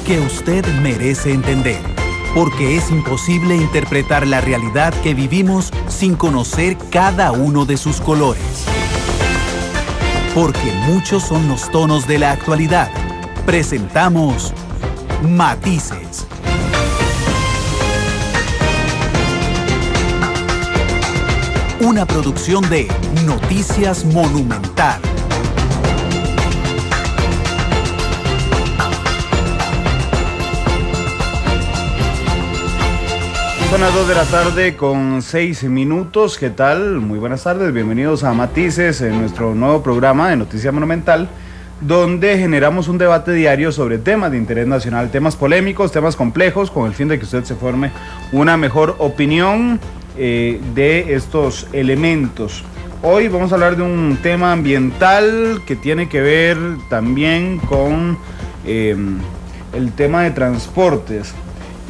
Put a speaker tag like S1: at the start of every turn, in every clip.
S1: que usted merece entender, porque es imposible interpretar la realidad que vivimos sin conocer cada uno de sus colores. Porque muchos son los tonos de la actualidad. Presentamos Matices. Una producción de Noticias Monumental.
S2: Son las 2 de la tarde con 6 minutos. ¿Qué tal? Muy buenas tardes. Bienvenidos a Matices, en nuestro nuevo programa de Noticias Monumental, donde generamos un debate diario sobre temas de interés nacional, temas polémicos, temas complejos, con el fin de que usted se forme una mejor opinión de estos elementos. Hoy vamos a hablar de un tema ambiental que tiene que ver también con el tema de transportes.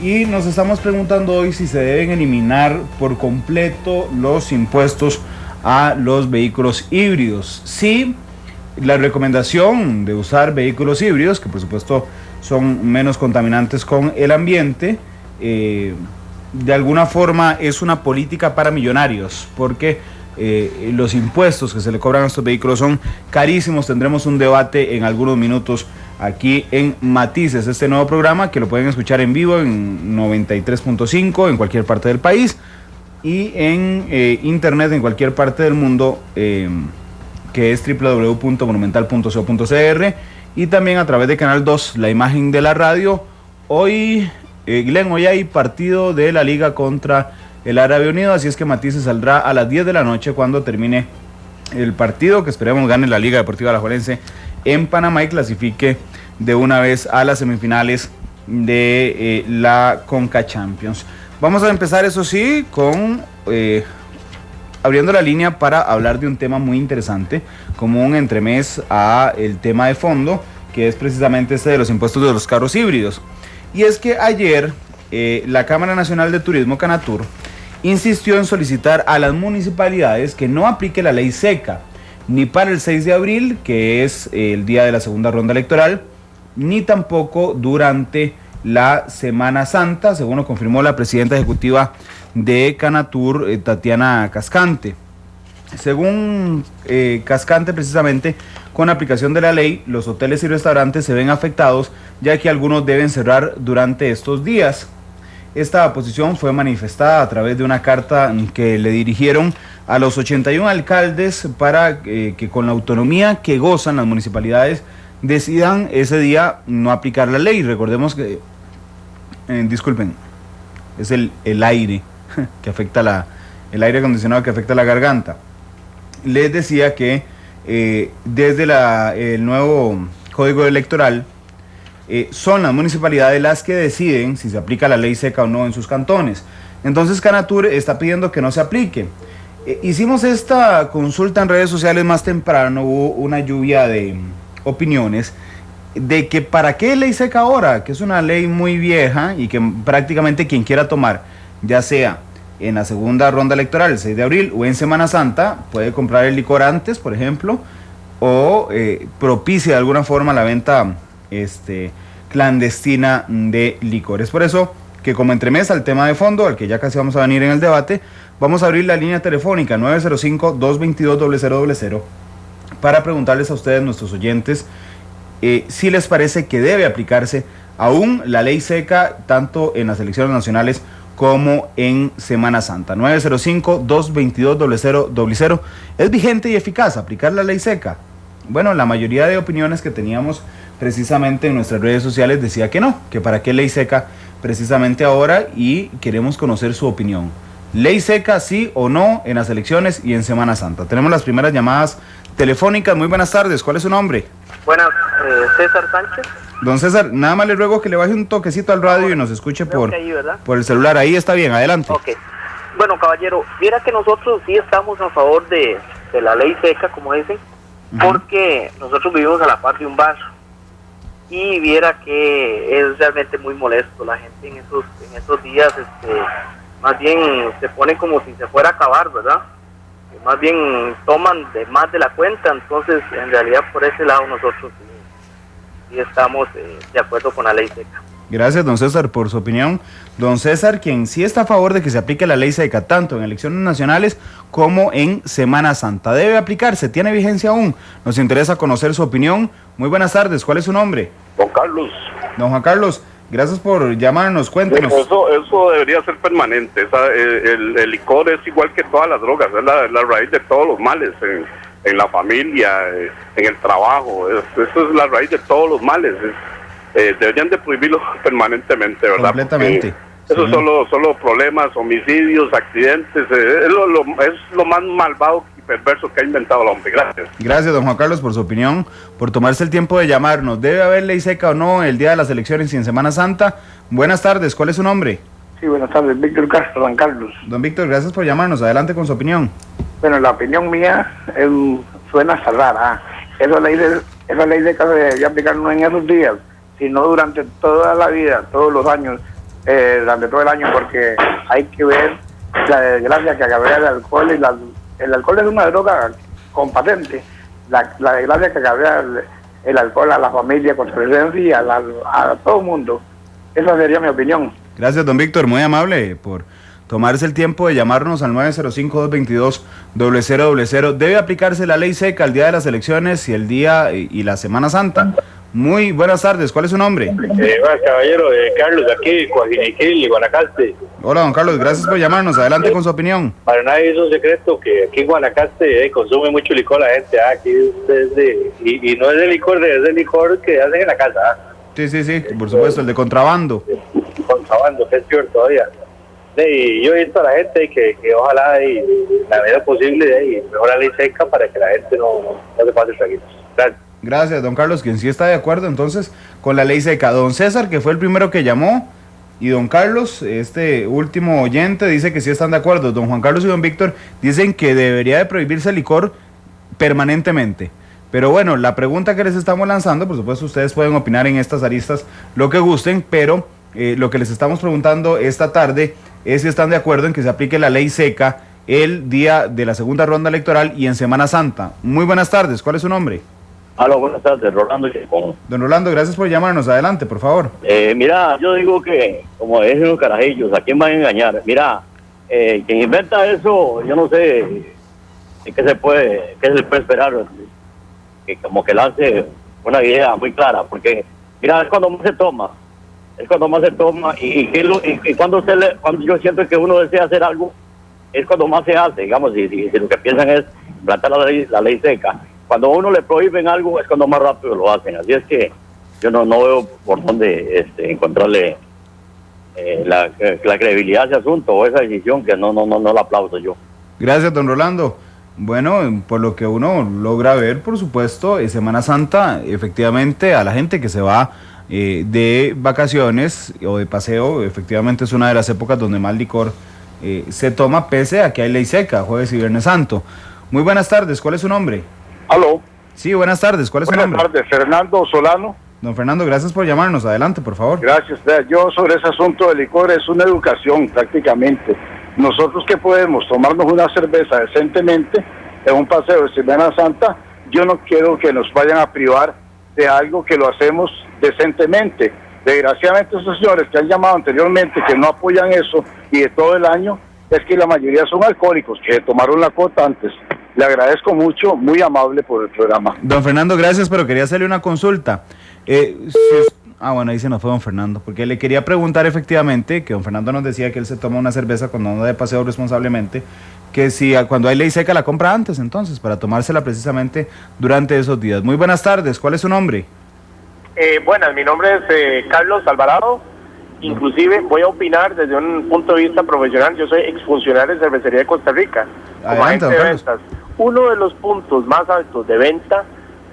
S2: Y nos estamos preguntando hoy si se deben eliminar por completo los impuestos a los vehículos híbridos. Sí, la recomendación de usar vehículos híbridos, que por supuesto son menos contaminantes con el ambiente, de alguna forma es una política para millonarios, porque los impuestos que se le cobran a estos vehículos son carísimos. Tendremos un debate en algunos minutos aquí en Matices, este nuevo programa que lo pueden escuchar en vivo en 93.5 en cualquier parte del país y en internet en cualquier parte del mundo, que es www.monumental.co.cr, y también a través de Canal 2, la imagen de la radio. Hoy, Glenn, hoy hay partido de la Liga contra el Árabe Unido, así es que Matices saldrá a las 10 de la noche cuando termine el partido, que esperemos gane la Liga Deportiva Alajuelense en Panamá y clasifique de una vez a las semifinales de la Conca Champions. Vamos a empezar, eso sí, con abriendo la línea para hablar de un tema muy interesante, como un entremés a el tema de fondo, que es precisamente este de los impuestos de los carros híbridos. Y es que ayer la Cámara Nacional de Turismo, Canatur, insistió en solicitar a las municipalidades que no aplique la ley seca, ni para el 6 de abril, que es el día de la segunda ronda electoral, ni tampoco durante la Semana Santa, según lo confirmó la presidenta ejecutiva de Canatur, Tatiana Cascante. Según Cascante, precisamente, con la aplicación de la ley, los hoteles y restaurantes se ven afectados, ya que algunos deben cerrar durante estos días. Esta posición fue manifestada a través de una carta que le dirigieron a los 81 alcaldes para que con la autonomía que gozan las municipalidades decidan ese día no aplicar la ley. Recordemos que, disculpen, es el aire que afecta el aire acondicionado que afecta la garganta. Les decía que desde el nuevo código electoral, son las municipalidades las que deciden si se aplica la ley seca o no en sus cantones. Entonces Canatur está pidiendo que no se aplique. Hicimos esta consulta en redes sociales más temprano, hubo una lluvia de opiniones de que para qué ley seca ahora, que es una ley muy vieja y que prácticamente quien quiera tomar, ya sea en la segunda ronda electoral, el 6 de abril, o en Semana Santa, puede comprar el licor antes, por ejemplo, o propicia de alguna forma la venta clandestina de licores. Por eso que, como entremesa al tema de fondo, al que ya casi vamos a venir en el debate, vamos a abrir la línea telefónica 905-222-0000 para preguntarles a ustedes, nuestros oyentes, si les parece que debe aplicarse aún la ley seca tanto en las elecciones nacionales como en Semana Santa. 905-222-0000. ¿Es vigente y eficaz aplicar la ley seca? Bueno, la mayoría de opiniones que teníamos precisamente en nuestras redes sociales decía que no, que para qué ley seca precisamente ahora, y queremos conocer su opinión. ¿Ley seca sí o no en las elecciones y en Semana Santa? Tenemos las primeras llamadas telefónicas. Muy buenas tardes, ¿cuál es su nombre?
S3: Buenas, César Sánchez.
S2: Don César, nada más le ruego que le baje un toquecito al radio y nos escuche por el celular. Ahí está bien, adelante.
S3: Ok. Bueno, caballero, viera que nosotros sí estamos a favor de la ley seca, como dicen, porque nosotros vivimos a la par de un bar y viera que es realmente muy molesto. La gente en esos días más bien se pone como si se fuera a acabar, ¿verdad? Más bien toman de más de la cuenta. Entonces, en realidad, por ese lado nosotros sí estamos de acuerdo con la ley seca.
S2: Gracias, don César, por su opinión. Don César, quien sí está a favor de que se aplique la ley seca, tanto en elecciones nacionales como en Semana Santa. ¿Debe aplicarse? ¿Tiene vigencia aún? Nos interesa conocer su opinión. Muy buenas tardes, ¿cuál es su nombre?
S4: Don Carlos.
S2: Don Juan Carlos, gracias por llamarnos, cuéntenos.
S4: Eso debería ser permanente. El licor es igual que todas las drogas, es la raíz de todos los males, en la familia, en el trabajo. Eso es la raíz de todos los males. Deberían de prohibirlo permanentemente, ¿verdad?
S2: Completamente.
S4: Eso solo problemas, homicidios, accidentes, es lo más malvado y perverso que ha inventado el hombre. Gracias.
S2: Gracias, don Juan Carlos, por su opinión, por tomarse el tiempo de llamarnos. ¿Debe haber ley seca o no el día de las elecciones y en Semana Santa? Buenas tardes, ¿cuál es su nombre?
S5: Sí, buenas tardes, Víctor Castro, Don Carlos.
S2: Don Víctor, gracias por llamarnos, adelante con su opinión.
S5: Bueno, la opinión mía suena rara. Esa ley seca se debería aplicar no en esos días, sino durante toda la vida, todos los años, durante todo el año, porque hay que ver la desgracia que acarrea el alcohol, y el alcohol es una droga con patente, la desgracia que acarrea el alcohol a la familia, con su presencia, a todo el mundo. Esa sería mi opinión.
S2: Gracias, don Víctor, muy amable por tomarse el tiempo de llamarnos al 905-222-0000. ¿Debe aplicarse la ley seca el día de las elecciones y el día y la Semana Santa? Muy buenas tardes, ¿cuál es su nombre?
S6: Bueno, caballero, Carlos, aquí, Guajinequil, Guanacaste.
S2: Hola, don Carlos, gracias por llamarnos, adelante con su opinión.
S6: Para nadie es un secreto que aquí en Guanacaste consume mucho licor la gente, aquí y no es de licor, es de licor que hacen en la casa.
S2: Sí, por supuesto, el de contrabando.
S6: Contrabando, que es peor todavía. Y yo he visto a la gente que ojalá y la medida posible y mejor la ley seca para que la gente no se pase traguitos. Gracias.
S2: Gracias, don Carlos, quien sí está de acuerdo entonces con la ley seca. Don César, que fue el primero que llamó, y don Carlos, este último oyente, dice que sí están de acuerdo. Don Juan Carlos y don Víctor dicen que debería de prohibirse el licor permanentemente. Pero bueno, la pregunta que les estamos lanzando, por supuesto ustedes pueden opinar en estas aristas lo que gusten, pero lo que les estamos preguntando esta tarde es si están de acuerdo en que se aplique la ley seca el día de la segunda ronda electoral y en Semana Santa. Muy buenas tardes, ¿cuál es su nombre?
S7: Aló, buenas tardes, Rolando Chacón.
S2: Don Rolando, gracias por llamarnos, adelante, por favor.
S7: Mira, yo digo que, como dicen los carajillos, ¿a quién van a engañar? Mira, quien inventa eso, yo no sé qué se puede esperar, que como que lance una idea muy clara, porque, mira, es cuando más se toma, y cuando yo siento que uno desea hacer algo, es cuando más se hace, digamos, si lo que piensan es plantar la ley seca. Cuando a uno le prohíben algo es cuando más rápido lo hacen, así es que yo no veo por dónde encontrarle la credibilidad a ese asunto o esa decisión que no la aplaudo yo.
S2: Gracias, don Rolando. Bueno, por lo que uno logra ver, por supuesto, en Semana Santa, efectivamente, a la gente que se va de vacaciones o de paseo, efectivamente es una de las épocas donde más licor se toma, pese a que hay ley seca, jueves y viernes santo. Muy buenas tardes, ¿cuál es su nombre?
S4: Aló.
S2: Sí, buenas tardes, ¿cuál es su nombre?
S4: Buenas tardes, Fernando Solano.
S2: Don Fernando, gracias por llamarnos, adelante, por favor.
S4: Gracias. Yo sobre ese asunto del licor es una educación prácticamente. Nosotros que podemos tomarnos una cerveza decentemente en un paseo de Semana Santa, yo no quiero que nos vayan a privar de algo que lo hacemos decentemente. Desgraciadamente esos señores que han llamado anteriormente que no apoyan eso y de todo el año, es que la mayoría son alcohólicos que tomaron la cuota antes. Le agradezco mucho, muy amable por el programa.
S2: Don Fernando, gracias, pero quería hacerle una consulta. Bueno, ahí se nos fue don Fernando, porque le quería preguntar efectivamente, que don Fernando nos decía que él se toma una cerveza cuando anda de paseo responsablemente, que si cuando hay ley seca la compra antes entonces, para tomársela precisamente durante esos días. Muy buenas tardes, ¿cuál es su nombre?
S8: Buenas, mi nombre es Carlos Alvarado. Inclusive voy a opinar desde un punto de vista profesional. Yo soy exfuncionario de Cervecería de Costa Rica, como agente de ventas. Uno de los puntos más altos de venta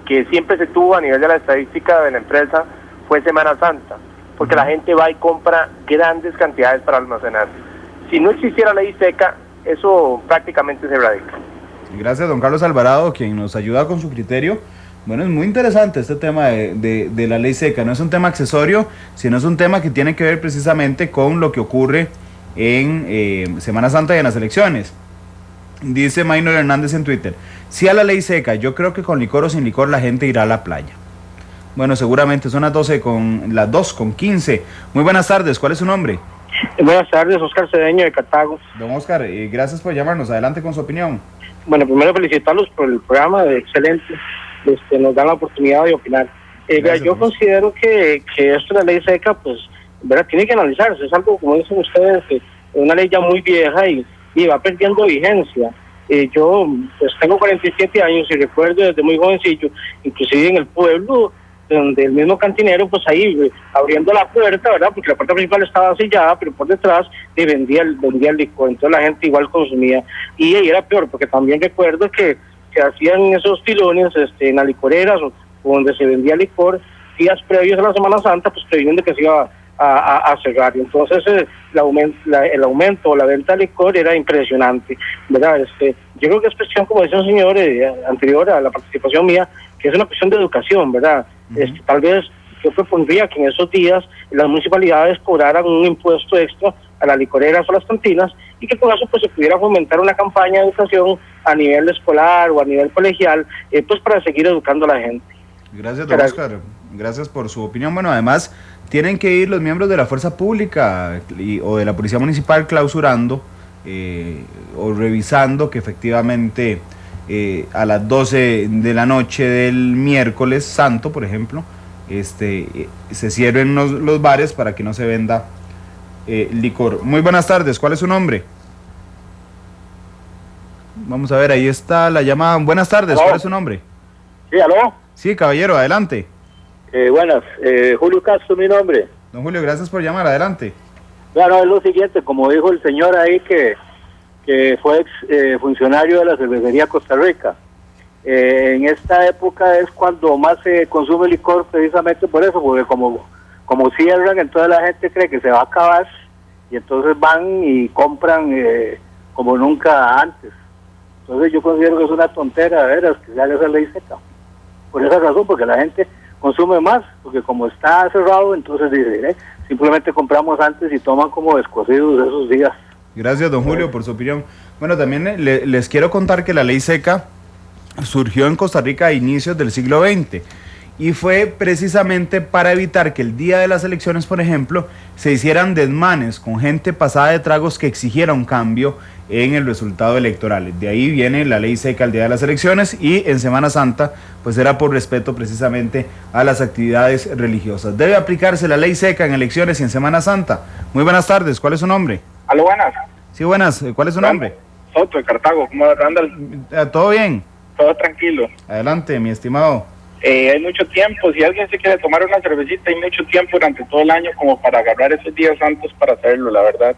S8: que siempre se tuvo a nivel de la estadística de la empresa fue Semana Santa, porque la gente va y compra grandes cantidades para almacenar. Si no existiera ley seca, eso prácticamente se erradica.
S2: Gracias, don Carlos Alvarado, quien nos ayuda con su criterio. Bueno, es muy interesante este tema de la ley seca. No es un tema accesorio, sino es un tema que tiene que ver precisamente con lo que ocurre en Semana Santa y en las elecciones. Dice Maynor Hernández en Twitter: si a la ley seca, yo creo que con licor o sin licor la gente irá a la playa. Bueno, seguramente son las 2:15. Muy buenas tardes, ¿cuál es su nombre?
S9: Buenas tardes, Oscar Cedeño de Cartago.
S2: Don Oscar, gracias por llamarnos, adelante con su opinión.
S9: Bueno, primero felicitarlos por el programa, excelente, nos dan la oportunidad de opinar. Yo considero que esto de la ley seca, pues, ¿verdad? Tiene que analizarse, es algo, como dicen ustedes, que es una ley ya muy vieja y va perdiendo vigencia. Yo pues tengo 47 años y recuerdo desde muy jovencillo, inclusive en el pueblo, donde el mismo cantinero, pues ahí abriendo la puerta, ¿verdad? Porque la puerta principal estaba sellada, pero por detrás vendía el licor, entonces la gente igual consumía. Y ahí era peor, porque también recuerdo que hacían esos filones en las licoreras o donde se vendía licor días previos a la Semana Santa, pues previniendo que se iba a cerrar. Entonces el aumento o la venta de licor era impresionante, ¿verdad? Yo creo que es cuestión, como decía un señor anterior a la participación mía, que es una cuestión de educación, ¿verdad? Tal vez yo propondría que en esos días las municipalidades cobraran un impuesto extra a las licoreras o a las cantinas y que con eso pues se pudiera fomentar una campaña de educación a nivel escolar o a nivel colegial, pues para seguir educando a la gente.
S2: Gracias, don Oscar. Gracias por su opinión. Bueno, además tienen que ir los miembros de la fuerza pública o de la policía municipal clausurando o revisando que efectivamente a las 12 de la noche del miércoles santo, por ejemplo, se cierren los bares para que no se venda licor. Muy buenas tardes, ¿cuál es su nombre? Vamos a ver, ahí está la llamada. Buenas tardes, ¿cuál es su nombre?
S10: Sí, ¿aló?
S2: Sí, caballero, adelante.
S10: Buenas, Julio Castro, mi nombre.
S2: Don Julio, gracias por llamar, adelante.
S10: Claro, es lo siguiente, como dijo el señor ahí que fue funcionario de la cervecería Costa Rica. En esta época es cuando más se consume licor, precisamente por eso, porque como cierran, entonces la gente cree que se va a acabar y entonces van y compran como nunca antes. Entonces yo considero que es una tontera, de veras, que se haga esa ley seca. Por esa razón, porque la gente consume más, porque como está cerrado, entonces dice, simplemente compramos antes y toman como descosidos esos días.
S2: Gracias, don Julio, por su opinión. Bueno, también les quiero contar que la ley seca surgió en Costa Rica a inicios del siglo XX y fue precisamente para evitar que el día de las elecciones, por ejemplo, se hicieran desmanes con gente pasada de tragos que exigiera un cambio en el resultado electoral. De ahí viene la ley seca el día de las elecciones y en Semana Santa pues era por respeto precisamente a las actividades religiosas. Debe aplicarse la ley seca en elecciones y en Semana Santa. Muy buenas tardes, ¿cuál es su nombre?
S11: Aló, buenas.
S2: Sí, buenas, ¿cuál es su nombre?
S11: Soto, de Cartago, ¿cómo anda?
S2: ¿Todo bien?
S11: Todo tranquilo.
S2: Adelante, mi estimado.
S11: Hay mucho tiempo, si alguien se quiere tomar una cervecita, hay mucho tiempo durante todo el año como para agarrar esos días santos para hacerlo, la verdad.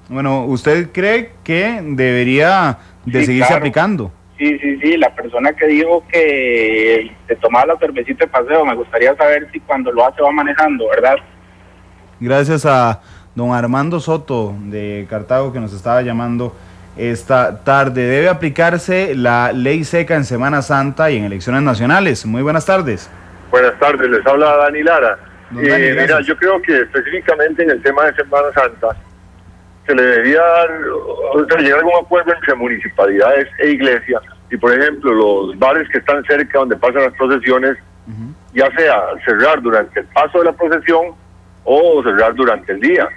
S2: Bueno, ¿usted cree que debería de seguirse aplicando?
S11: Sí, la persona que dijo que se tomaba la cervecita de paseo, me gustaría saber si cuando lo hace va manejando, ¿verdad?
S2: Gracias a don Armando Soto de Cartago que nos estaba llamando esta tarde. Debe aplicarse la ley seca en Semana Santa y en elecciones nacionales. Muy buenas tardes.
S12: Buenas tardes, les habla Dani Lara.
S2: Dani,
S12: mira, yo creo que específicamente en el tema de Semana Santa se le debería llegar a algún acuerdo entre municipalidades e iglesias y, por ejemplo, los bares que están cerca donde pasan las procesiones, ya sea cerrar durante el paso de la procesión o cerrar durante el día.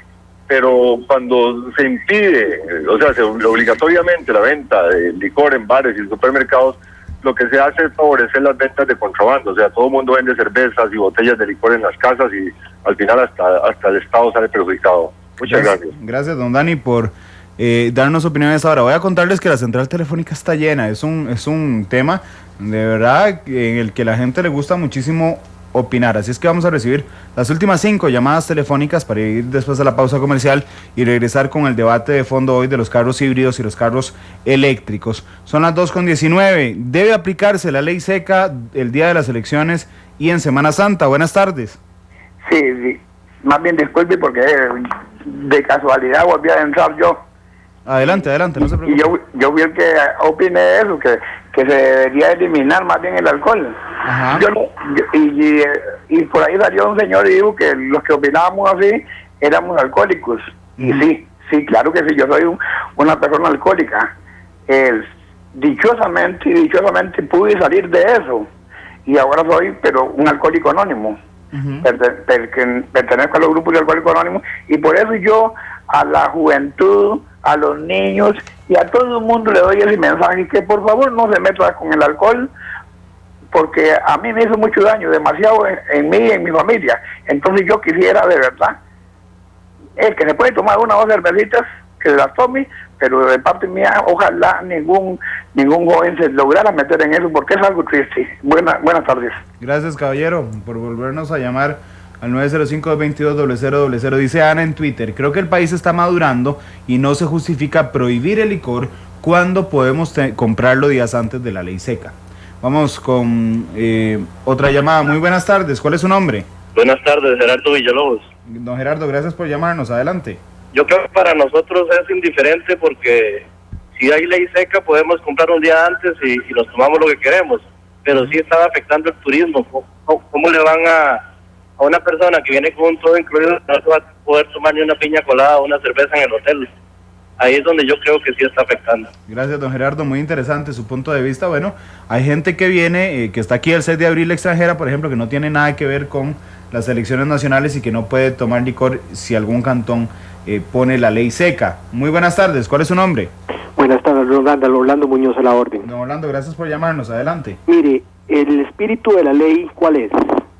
S12: Pero cuando se impide, obligatoriamente la venta de licor en bares y supermercados, lo que se hace es favorecer las ventas de contrabando. O sea, todo el mundo vende cervezas y botellas de licor en las casas y al final hasta el Estado sale perjudicado. Muchas gracias.
S2: Gracias, don Dani, por darnos opiniones ahora. Voy a contarles que la central telefónica está llena. Es un tema de verdad en el que la gente le gusta muchísimo opinar, así es que vamos a recibir las últimas 5 llamadas telefónicas para ir después a la pausa comercial y regresar con el debate de fondo hoy de los carros híbridos y los carros eléctricos. Son las 2:19. Debe aplicarse la ley seca el día de las elecciones y en Semana Santa. Buenas tardes.
S5: Sí, más bien disculpe porque de casualidad volví a entrar yo.
S2: Adelante, no se preocupe.
S5: Y yo fui el que opiné eso, que se debería eliminar más bien el alcohol.
S2: Ajá.
S5: Y por ahí salió un señor y dijo que los que opinábamos así éramos alcohólicos. Y sí, claro que sí, yo soy una persona alcohólica. Dichosamente pude salir de eso. y ahora soy, pero un alcohólico anónimo. Pertenezco a los grupos de alcohólicos anónimos, y por eso yo a la juventud, a los niños y a todo el mundo le doy ese mensaje, que por favor no se meta con el alcohol, porque a mí me hizo mucho daño, demasiado en mí y en mi familia. Entonces yo quisiera, de verdad, el que se puede tomar una o dos cervecitas, que las tome, pero de parte mía, ojalá ningún joven se lograra meter en eso, porque es algo triste. Buenas tardes.
S2: Gracias, caballero, por volvernos a llamar al 905-222-0000. Dice Ana en Twitter: creo que el país está madurando y no se justifica prohibir el licor cuando podemos comprarlo días antes de la ley seca. Vamos con otra llamada. Muy buenas tardes, ¿cuál es su nombre?
S13: Buenas tardes, Gerardo Villalobos.
S2: Don Gerardo, gracias por llamarnos, adelante.
S13: Yo creo que para nosotros es indiferente, porque si hay ley seca podemos comprar un día antes y nos tomamos lo que queremos, pero sí está afectando el turismo. ¿Cómo le van a una persona que viene con todo incluido, no se va a poder tomar ni una piña colada o una cerveza en el hotel? Ahí es donde yo creo que sí está afectando.
S2: Gracias, don Gerardo, muy interesante su punto de vista. Bueno, hay gente que viene, que está aquí el 6 de abril extranjera, por ejemplo, que no tiene nada que ver con las elecciones nacionales y que no puede tomar licor si algún cantón pone la ley seca. Muy buenas tardes, ¿cuál es su nombre?
S14: Buenas tardes, Orlando Muñoz a la orden.
S2: Don Orlando, gracias por llamarnos, adelante.
S14: Mire, el espíritu de la ley, ¿cuál es?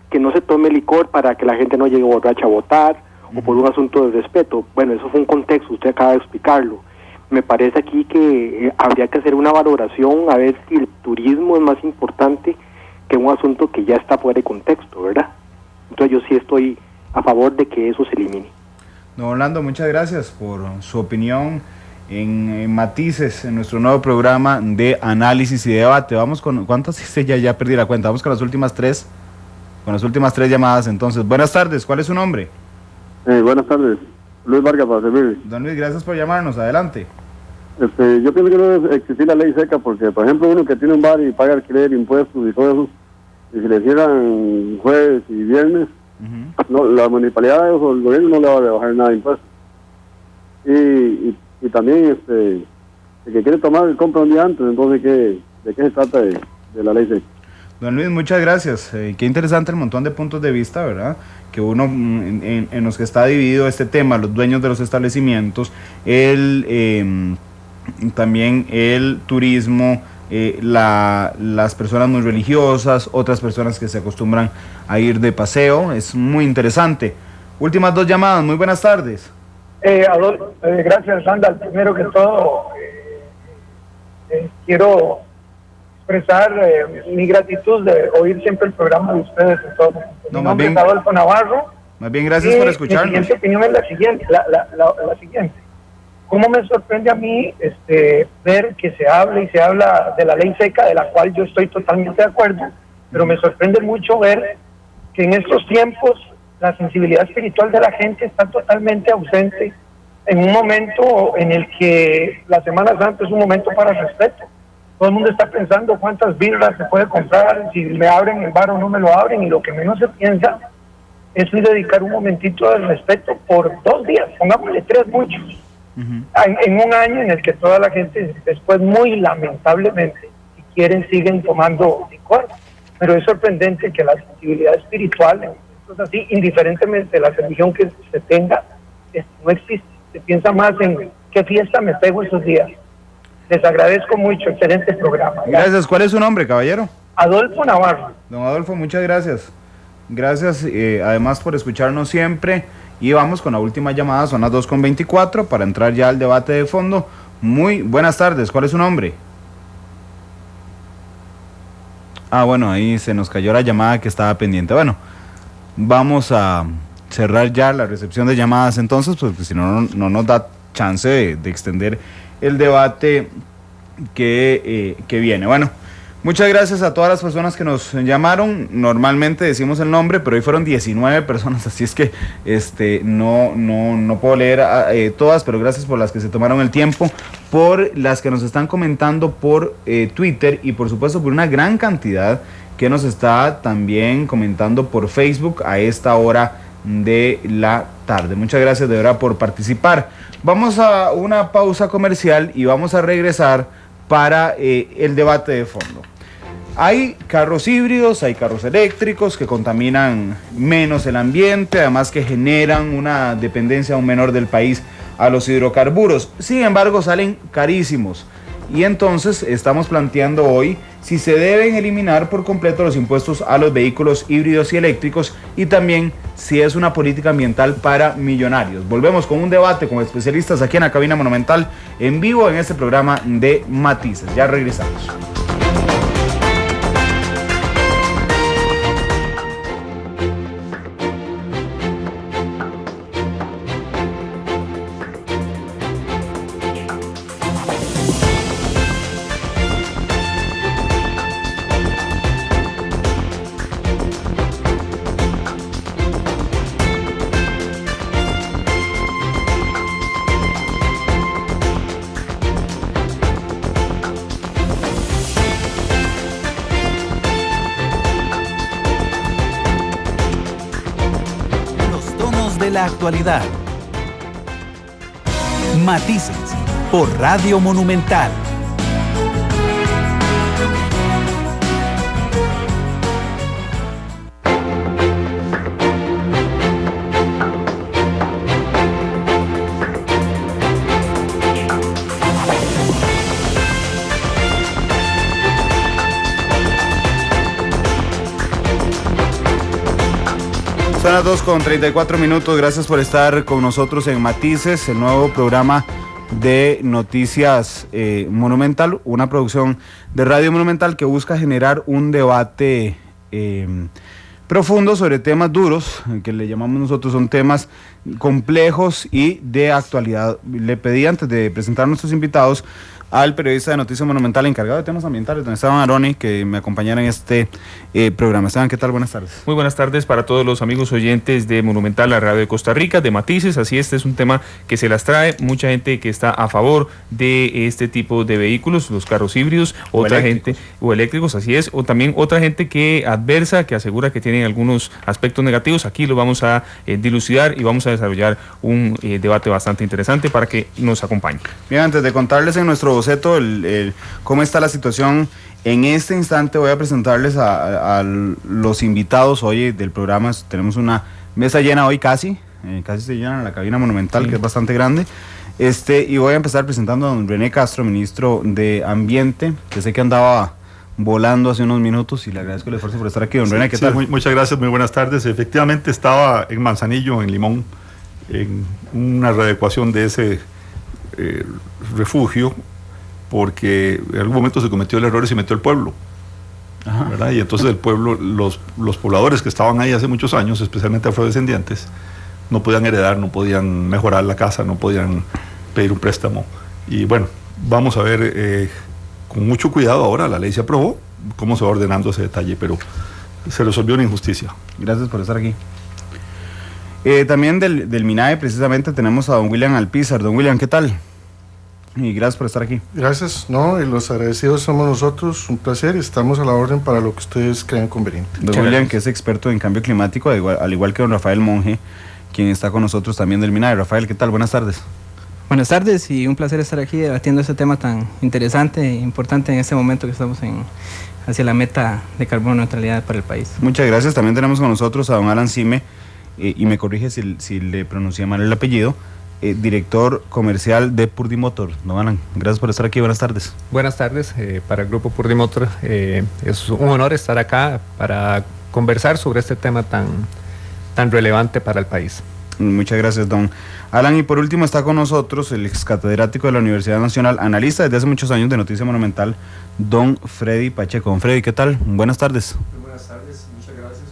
S14: Que no se tome licor para que la gente no llegue borracha a votar, o por un asunto de respeto. Bueno, eso fue un contexto, usted acaba de explicarlo. Me parece aquí que habría que hacer una valoración a ver si el turismo es más importante que un asunto que ya está fuera de contexto, ¿verdad? Entonces yo sí estoy a favor de que eso se elimine.
S2: Don Orlando, muchas gracias por su opinión en Matices, en nuestro nuevo programa de análisis y debate. Vamos con, ¿cuántas? Ya perdí la cuenta. Vamos con las últimas tres llamadas entonces. Buenas tardes, ¿cuál es su nombre?
S15: Buenas tardes, Luis Vargas para servirle.
S2: Don Luis, gracias por llamarnos, adelante.
S15: Yo pienso que no debe existir la ley seca, porque por ejemplo uno que tiene un bar y paga alquiler, impuestos y todo eso, y si le cierran jueves y viernes, no, la municipalidad o el gobierno no le va a rebajar nada de impuestos. Y también el que quiere tomar compra un día antes. Entonces ¿de qué se trata de la ley seca?
S2: Don Luis, muchas gracias. Qué interesante el montón de puntos de vista, ¿verdad? Que uno, en los que está dividido este tema, los dueños de los establecimientos, también el turismo, las personas muy religiosas, otras personas que se acostumbran a ir de paseo. Es muy interesante. Últimas dos llamadas, muy buenas tardes.
S16: Adolfo, gracias, Sandal. Primero que todo, quiero expresar mi gratitud de oír siempre el programa de ustedes. Mi nombre es Adolfo Navarro.
S2: Más bien, gracias por escucharnos.
S16: Mi siguiente opinión es la siguiente. La siguiente. ¿Cómo me sorprende a mí ver que se habla de la ley seca, de la cual yo estoy totalmente de acuerdo, pero me sorprende mucho ver que en estos tiempos la sensibilidad espiritual de la gente está totalmente ausente, en un momento en el que la Semana Santa es un momento para el respeto? Todo el mundo está pensando cuántas birras se puede comprar, si me abren el bar o no me lo abren, y lo que menos se piensa es dedicar un momentito de respeto por 2 días, pongámosle 3 muchos, en un año en el que toda la gente después, muy lamentablemente, si quieren, siguen tomando licor. Pero es sorprendente que la sensibilidad espiritual, así, indiferentemente de la religión que se tenga, no existe. Se piensa más en qué fiesta me pego esos días. Les agradezco mucho, excelente programa.
S2: Gracias. ¿Cuál es su nombre, caballero?
S16: Adolfo Navarro.
S2: Don Adolfo, muchas gracias. Gracias además por escucharnos siempre. Y vamos con la última llamada, son las 2:24, para entrar ya al debate de fondo. Muy buenas tardes, ¿cuál es su nombre? Bueno, ahí se nos cayó la llamada que estaba pendiente. Bueno, vamos a cerrar ya la recepción de llamadas entonces, porque si no nos da chance de extender el debate que viene. Bueno, muchas gracias a todas las personas que nos llamaron. Normalmente decimos el nombre, pero hoy fueron 19 personas, así es que no puedo leer todas, pero gracias por las que se tomaron el tiempo, por las que nos están comentando por Twitter, y por supuesto por una gran cantidad que nos está también comentando por Facebook a esta hora de la tarde. Muchas gracias de verdad por participar. Vamos a una pausa comercial y vamos a regresar para el debate de fondo. Hay carros híbridos, hay carros eléctricos que contaminan menos el ambiente, además que generan una dependencia aún menor del país a los hidrocarburos. Sin embargo, salen carísimos. Y entonces estamos planteando hoy si se deben eliminar por completo los impuestos a los vehículos híbridos y eléctricos, y también si es una política ambiental para millonarios. Volvemos con un debate con especialistas aquí en la cabina Monumental, en vivo en este programa de Matices. Ya regresamos.
S1: La actualidad. Matices por Radio Monumental.
S2: Son las 2:34. Gracias por estar con nosotros en Matices, el nuevo programa de noticias Monumental, una producción de Radio Monumental que busca generar un debate profundo sobre temas duros, que le llamamos nosotros, son temas complejos y de actualidad. Le pedí, antes de presentar a nuestros invitados, al periodista de Noticias Monumental encargado de temas ambientales, don Esteban Aroni, que me acompañara en este programa. Esteban, ¿qué tal? Buenas tardes.
S17: Muy buenas tardes para todos los amigos oyentes de Monumental, la radio de Costa Rica, de Matices. Así este es un tema que se las trae mucha gente que está a favor de este tipo de vehículos, los carros híbridos, otra gente, o eléctricos, así es, o también otra gente que adversa, que asegura que tienen algunos aspectos negativos. Aquí lo vamos a dilucidar y vamos a desarrollar un debate bastante interesante para que nos acompañe.
S2: Bien, antes de contarles en nuestro boceto cómo está la situación en este instante, voy a presentarles a los invitados hoy del programa. Tenemos una mesa llena hoy, casi se llena la cabina Monumental, sí, que es bastante grande. Y voy a empezar presentando a don René Castro, ministro de Ambiente, que sé que andaba volando hace unos minutos, y le agradezco el esfuerzo por estar aquí. Don René, ¿qué tal?
S18: Muchas gracias, muy buenas tardes. Efectivamente estaba en Manzanillo, en Limón, en una readecuación de ese refugio, porque en algún momento se cometió el error y se metió el pueblo, ¿verdad? Y entonces el pueblo, los pobladores que estaban ahí hace muchos años, especialmente afrodescendientes, no podían heredar, no podían mejorar la casa, no podían pedir un préstamo. Y bueno, vamos a ver con mucho cuidado ahora, la ley se aprobó, cómo se va ordenando ese detalle, pero se resolvió una injusticia.
S2: Gracias por estar aquí. También del MINAE precisamente tenemos a don William Alpizar. Don William, ¿qué tal? Y gracias por estar aquí.
S19: Gracias, y los agradecidos somos nosotros, un placer, estamos a la orden para lo que ustedes crean conveniente.
S2: Don William, que es experto en cambio climático, al igual que don Rafael Monge, quien está con nosotros también del MINAE. Rafael, ¿qué tal? Buenas tardes.
S20: Buenas tardes y un placer estar aquí debatiendo este tema tan interesante e importante en este momento que estamos hacia la meta de carbono neutralidad para el país.
S2: Muchas gracias. También tenemos con nosotros a don Alan Cime, y me corrige si le pronuncié mal el apellido, director comercial de Purdy Motor. Don Alan, gracias por estar aquí, buenas tardes.
S21: Buenas tardes, para el grupo Purdy Motor, es un honor estar acá para conversar sobre este tema tan relevante para el país.
S2: Muchas gracias, don Alan. Y por último está con nosotros el ex catedrático de la Universidad Nacional, analista desde hace muchos años de Noticia Monumental, don Freddy Pacheco. Don Freddy, ¿qué tal? Buenas tardes.
S22: Muy buenas tardes, muchas gracias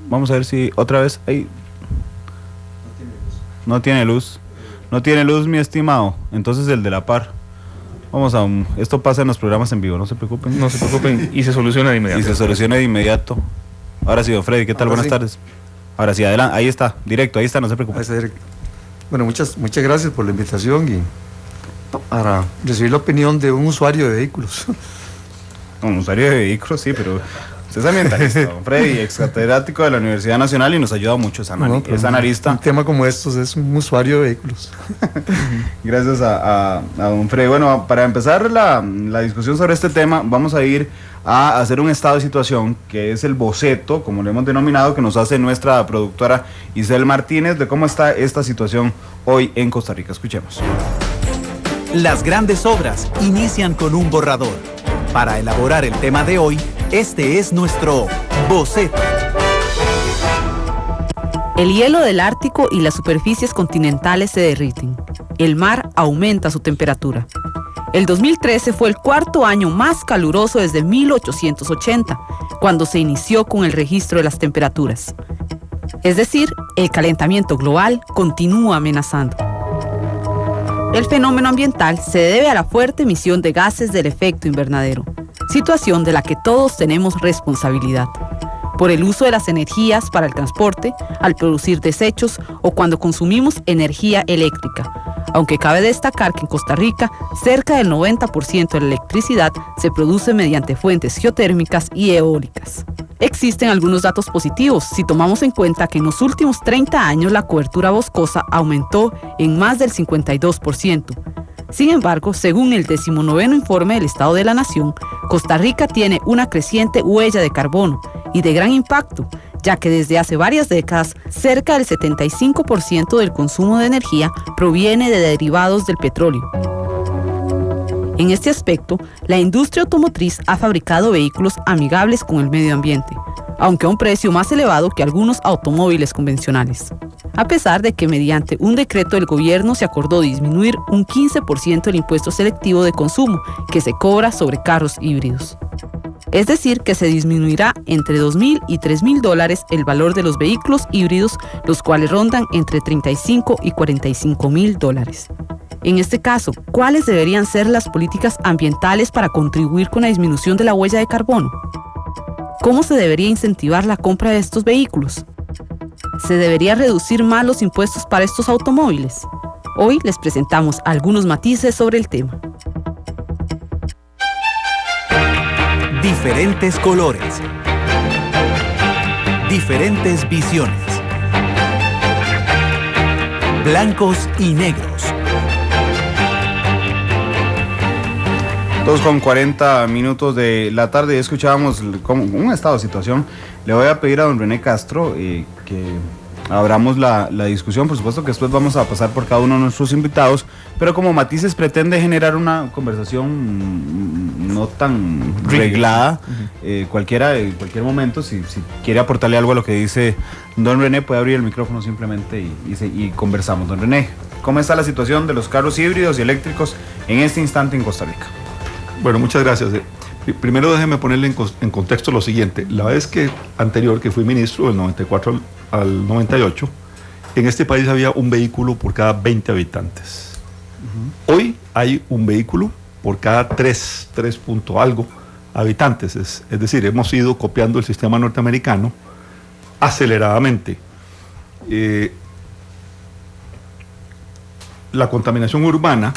S2: Vamos a ver si otra vez... Ahí. No tiene luz. No tiene luz, mi estimado. Entonces el de la par. Vamos a... Esto pasa en los programas en vivo, no se preocupen.
S17: No se preocupen y se soluciona de
S2: inmediato. Ahora sí, don Freddy, ¿qué tal? Buenas tardes. Ahora sí, adelante, ahí está, directo, ahí está, no se preocupen.
S22: Bueno, muchas gracias por la invitación y para recibir la opinión de un usuario de vehículos.
S2: Un usuario de vehículos, sí, pero Usted es ambientalista, don Freddy, ex catedrático de la Universidad Nacional, y nos ayuda mucho esa analista.
S19: Un tema como estos es un usuario de vehículos.
S2: Gracias a don Freddy. Bueno, para empezar la discusión sobre este tema, vamos a ir a hacer un estado de situación, que es el boceto, como lo hemos denominado, que nos hace nuestra productora Isel Martínez, de cómo está esta situación hoy en Costa Rica. Escuchemos.
S1: Las grandes obras inician con un borrador. Para elaborar el tema de hoy, este es nuestro boceto.
S3: El hielo del Ártico y las superficies continentales se derriten. El mar aumenta su temperatura. El 2013 fue el cuarto año más caluroso desde 1880, cuando se inició con el registro de las temperaturas. Es decir, el calentamiento global continúa amenazando. El fenómeno ambiental se debe a la fuerte emisión de gases del efecto invernadero, situación de la que todos tenemos responsabilidad, por el uso de las energías para el transporte, al producir desechos o cuando consumimos energía eléctrica, aunque cabe destacar que en Costa Rica cerca del 90% de la electricidad se produce mediante fuentes geotérmicas y eólicas. Existen algunos datos positivos si tomamos en cuenta que en los últimos 30 años la cobertura boscosa aumentó en más del 52%. Sin embargo, según el 19º informe del Estado de la Nación, Costa Rica tiene una creciente huella de carbono y de gran impacto, ya que desde hace varias décadas, cerca del 75% del consumo de energía proviene de derivados del petróleo. En este aspecto, la industria automotriz ha fabricado vehículos amigables con el medio ambiente, aunque a un precio más elevado que algunos automóviles convencionales. A pesar de que mediante un decreto del gobierno se acordó disminuir un 15% el impuesto selectivo de consumo que se cobra sobre carros híbridos. Es decir, que se disminuirá entre $2,000 y $3,000 el valor de los vehículos híbridos, los cuales rondan entre $35,000 y $45,000. En este caso, ¿cuáles deberían ser las políticas ambientales para contribuir con la disminución de la huella de carbono? ¿Cómo se debería incentivar la compra de estos vehículos? ¿Se debería reducir más los impuestos para estos automóviles? Hoy les presentamos algunos matices sobre el tema.
S1: Diferentes colores. Diferentes visiones. Blancos y negros.
S2: 2:40 de la tarde, escuchábamos como un estado de situación. Le voy a pedir a don René Castro que abramos la discusión. Por supuesto que después vamos a pasar por cada uno de nuestros invitados, pero como Matices pretende generar una conversación no tan reglada, cualquiera en cualquier momento, si quiere aportarle algo a lo que dice don René, puede abrir el micrófono simplemente y conversamos. Don René, ¿cómo está la situación de los carros híbridos y eléctricos en este instante en Costa Rica?
S18: Bueno, muchas gracias. Primero déjeme ponerle en contexto lo siguiente. La vez anterior que fui ministro, del 94 al 98, en este país había un vehículo por cada 20 habitantes. Hoy hay un vehículo por cada 3 punto algo habitantes. Es decir, hemos ido copiando el sistema norteamericano aceleradamente. La contaminación urbana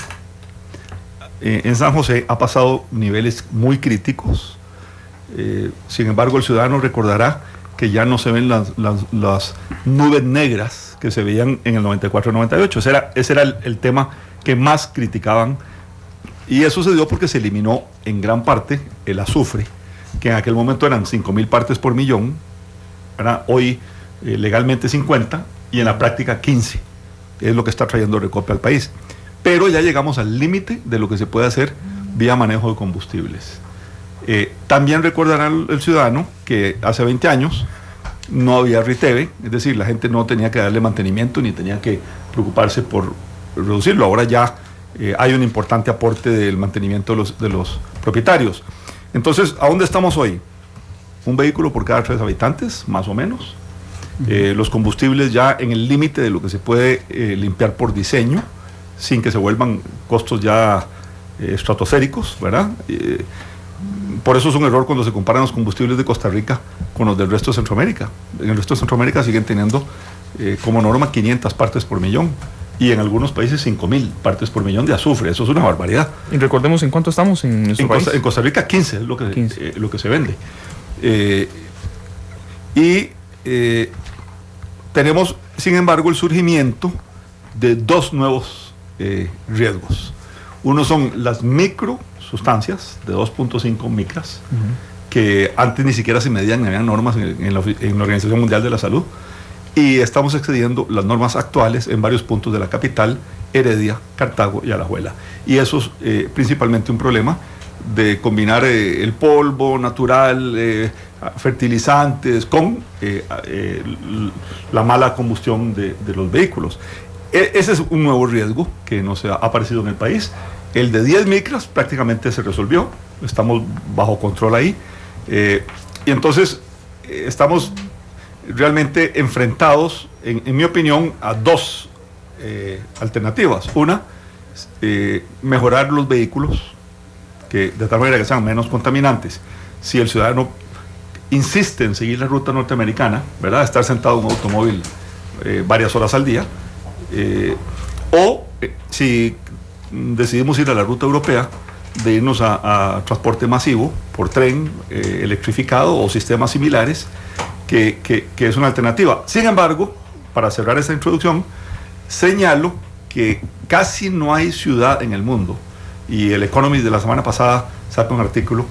S18: en San José ha pasado niveles muy críticos. Sin embargo, el ciudadano recordará que ya no se ven las nubes negras que se veían en el 94-98. Ese era el tema que más criticaban, y eso se dio porque se eliminó en gran parte el azufre, que en aquel momento eran 5,000 partes por millón, hoy legalmente 50, y en la práctica 15, es lo que está trayendo Recope al país. Pero ya llegamos al límite de lo que se puede hacer vía manejo de combustibles. También recordará el ciudadano que hace 20 años no había RITEVE, es decir, la gente no tenía que darle mantenimiento ni tenía que preocuparse por reducirlo. Ahora ya hay un importante aporte del mantenimiento de los propietarios. Entonces, ¿a dónde estamos hoy? Un vehículo por cada 3 habitantes, más o menos. Los combustibles ya en el límite de lo que se puede limpiar por diseño, sin que se vuelvan costos ya estratosféricos, ¿verdad? Por eso es un error cuando se comparan los combustibles de Costa Rica con los del resto de Centroamérica. En el resto de Centroamérica siguen teniendo como norma 500 partes por millón, y en algunos países 5,000 partes por millón de azufre. Eso es una barbaridad.
S17: Y recordemos en cuánto estamos en nuestro país.
S18: En Costa Rica 15 es lo que se vende. Tenemos, sin embargo, el surgimiento de dos nuevos riesgos. Uno son las microsustancias de 2.5 micras, que antes ni siquiera se medían, ni habían normas en la Organización Mundial de la Salud, y estamos excediendo las normas actuales en varios puntos de la capital, Heredia, Cartago y Alajuela. Y eso es principalmente un problema de combinar el polvo natural, fertilizantes, con la mala combustión de los vehículos. Ese es un nuevo riesgo que nos ha aparecido en el país. El de 10 micras prácticamente se resolvió, estamos bajo control ahí, y entonces estamos realmente enfrentados, en mi opinión, a dos alternativas. Una, mejorar los vehículos, que de tal manera que sean menos contaminantes. Si el ciudadano insiste en seguir la ruta norteamericana, ¿verdad?, estar sentado en un automóvil varias horas al día, o si decidimos ir a la ruta europea, de irnos a transporte masivo por tren electrificado o sistemas similares, que es una alternativa. Sin embargo, para cerrar esta introducción, señalo que casi no hay ciudad en el mundo, y el Economist de la semana pasada saca un artículo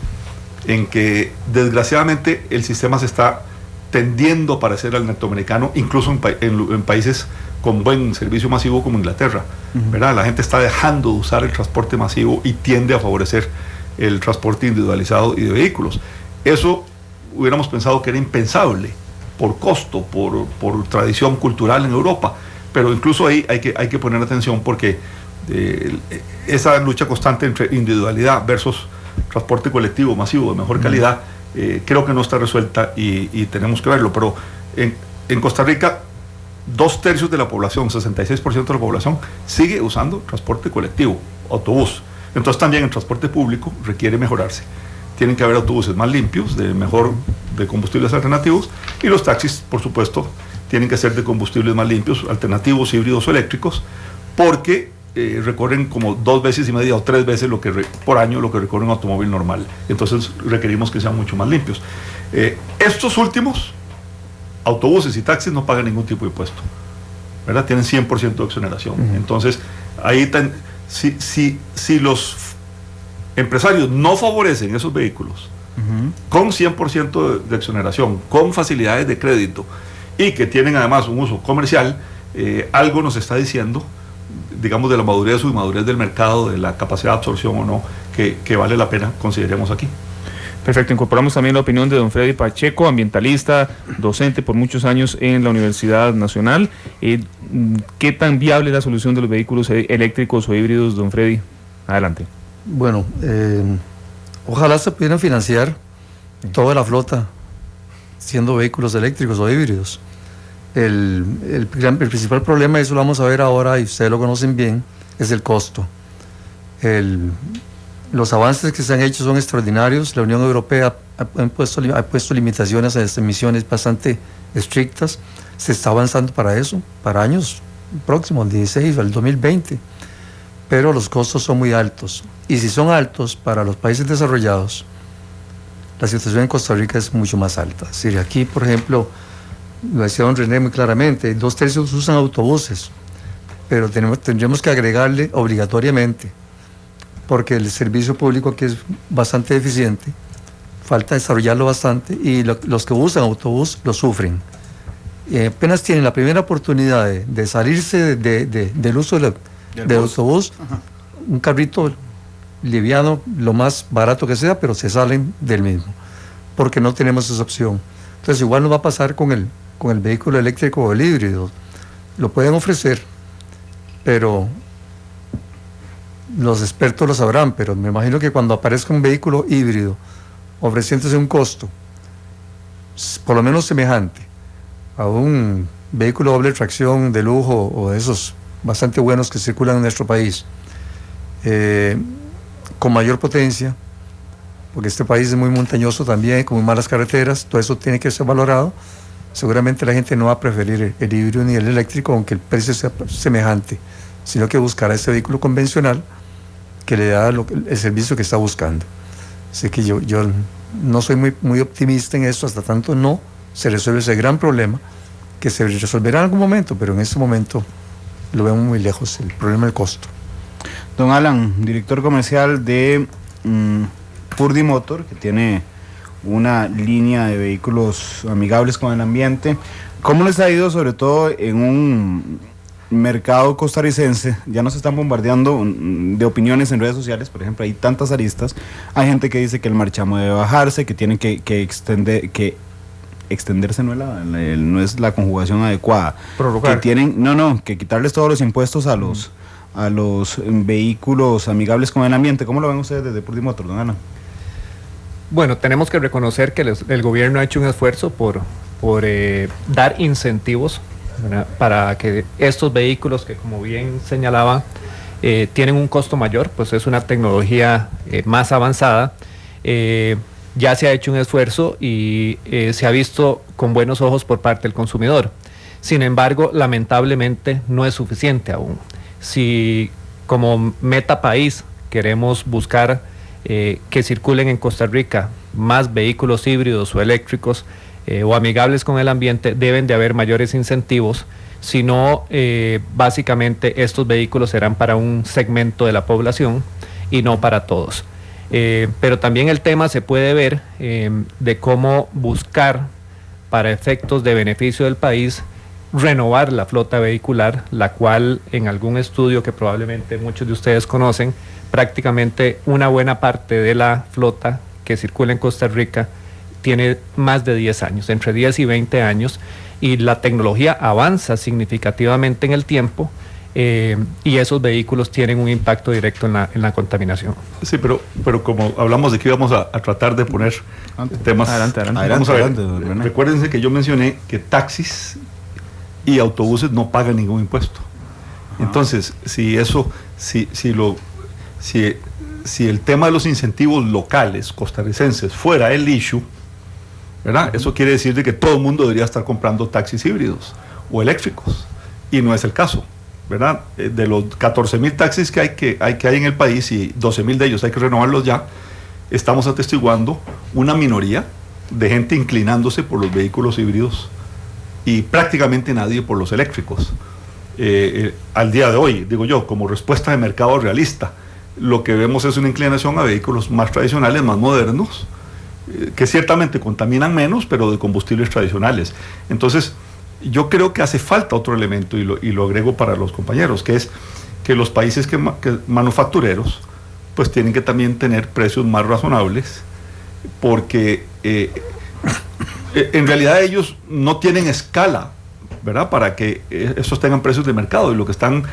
S18: en que desgraciadamente el sistema se está tendiendo a parecer al norteamericano, incluso en países con buen servicio masivo como Inglaterra, ¿verdad? La gente está dejando de usar el transporte masivo y tiende a favorecer el transporte individualizado y de vehículos. Eso hubiéramos pensado que era impensable por costo, por tradición cultural en Europa, pero incluso ahí hay que poner atención, porque esa lucha constante entre individualidad versus transporte colectivo masivo de mejor calidad, creo que no está resuelta, y tenemos que verlo. Pero en Costa Rica, 2/3 de la población, 66% de la población, sigue usando transporte colectivo, autobús. Entonces también el transporte público requiere mejorarse. Tienen que haber autobuses más limpios, de combustibles alternativos, y los taxis, por supuesto, tienen que ser de combustibles más limpios, alternativos, híbridos o eléctricos, porque recorren como 2 veces y media o 3 veces por año lo que recorre un automóvil normal. Entonces requerimos que sean mucho más limpios. Estos últimos, autobuses y taxis, no pagan ningún tipo de impuesto, ¿verdad? Tienen 100% de exoneración. Entonces, ahí si los empresarios no favorecen esos vehículos con 100% de exoneración, con facilidades de crédito, y que tienen además un uso comercial, algo nos está diciendo, digamos, de la madurez o inmadurez del mercado, de la capacidad de absorción o no, que vale la pena consideremos aquí.
S17: Perfecto, incorporamos también la opinión de don Freddy Pacheco, ambientalista, docente por muchos años en la Universidad Nacional. ¿Qué tan viable es la solución de los vehículos eléctricos o híbridos, don Freddy? Adelante.
S22: Bueno, ojalá se pudieran financiar toda la flota siendo vehículos eléctricos o híbridos. El principal problema, y eso lo vamos a ver ahora y ustedes lo conocen bien, es el costo. Los avances que se han hecho son extraordinarios. La Unión Europea ha puesto limitaciones a las emisiones bastante estrictas. Se está avanzando para eso, para años próximos, el 16 al 2020. Pero los costos son muy altos. Y si son altos para los países desarrollados, la situación en Costa Rica es mucho más alta. Es decir, aquí, por ejemplo, lo decía don René muy claramente, 2/3 usan autobuses, pero tendríamos que agregarle obligatoriamente, porque el servicio público aquí es bastante deficiente, falta desarrollarlo bastante, y los que usan autobús lo sufren. Apenas tienen la primera oportunidad de salirse del uso del autobús, un carrito liviano, lo más barato que sea, pero se salen del mismo, porque no tenemos esa opción. Entonces igual nos va a pasar con el vehículo eléctrico o el híbrido. Lo pueden ofrecer, pero los expertos lo sabrán, pero me imagino que cuando aparezca un vehículo híbrido ofreciéndose un costo por lo menos semejante a un vehículo doble tracción de lujo o de esos bastante buenos que circulan en nuestro país, con mayor potencia, porque este país es muy montañoso también, con muy malas carreteras, todo eso tiene que ser valorado. Seguramente la gente no va a preferir el híbrido ni el eléctrico, aunque el precio sea semejante, sino que buscará ese vehículo convencional que le da el servicio que está buscando. Así que yo no soy muy optimista en esto, hasta tanto no se resuelve ese gran problema, que se resolverá en algún momento, pero en este momento lo vemos muy lejos, el problema del costo.
S2: Don Alan, director comercial de Purdy Motor, que tiene una línea de vehículos amigables con el ambiente. ¿Cómo les ha ido, sobre todo en un mercado costarricense? Ya nos están bombardeando de opiniones en redes sociales, por ejemplo, hay tantas aristas. Hay gente que dice que el marchamo debe bajarse, que tienen que extenderse no es la conjugación adecuada.
S21: Prorrogar.
S2: Que tienen, que quitarles todos los impuestos a los vehículos amigables con el ambiente. ¿Cómo lo ven ustedes desde Purdy Motor, don Ana?
S21: Bueno, tenemos que reconocer que el gobierno ha hecho un esfuerzo por dar incentivos, ¿verdad?, para que estos vehículos que, como bien señalaba, tienen un costo mayor, pues es una tecnología más avanzada. Ya se ha hecho un esfuerzo y se ha visto con buenos ojos por parte del consumidor. Sin embargo, lamentablemente no es suficiente aún. Si como meta país queremos buscar que circulen en Costa Rica más vehículos híbridos o eléctricos o amigables con el ambiente, deben de haber mayores incentivos. Si no, básicamente estos vehículos serán para un segmento de la población y no para todos. Pero también el tema se puede ver de cómo buscar, para efectos de beneficio del país, renovar la flota vehicular, la cual en algún estudio que probablemente muchos de ustedes conocen, prácticamente una buena parte de la flota que circula en Costa Rica tiene más de 10 años, entre 10 y 20 años, y la tecnología avanza significativamente en el tiempo, y esos vehículos tienen un impacto directo en la contaminación.
S18: Sí, pero como hablamos de que íbamos a tratar de poner temas...
S2: Adelante.
S18: Vamos a ver, recuérdense que yo mencioné que taxis y autobuses no pagan ningún impuesto. Entonces, si el tema de los incentivos locales costarricenses fuera el issue, ¿verdad? Eso quiere decir de que todo el mundo debería estar comprando taxis híbridos o eléctricos, y no es el caso, ¿verdad? De los 14,000 taxis que hay en el país, y 12,000 de ellos hay que renovarlos ya, estamos atestiguando una minoría de gente inclinándose por los vehículos híbridos y prácticamente nadie por los eléctricos. Al día de hoy, digo yo, como respuesta de mercado realista, lo que vemos es una inclinación a vehículos más tradicionales, más modernos, que ciertamente contaminan menos, pero de combustibles tradicionales. Entonces, yo creo que hace falta otro elemento, y lo agrego para los compañeros, que es que los países que manufactureros pues tienen que también tener precios más razonables, porque en realidad ellos no tienen escala, ¿verdad?, para que estos tengan precios de mercado, y lo que están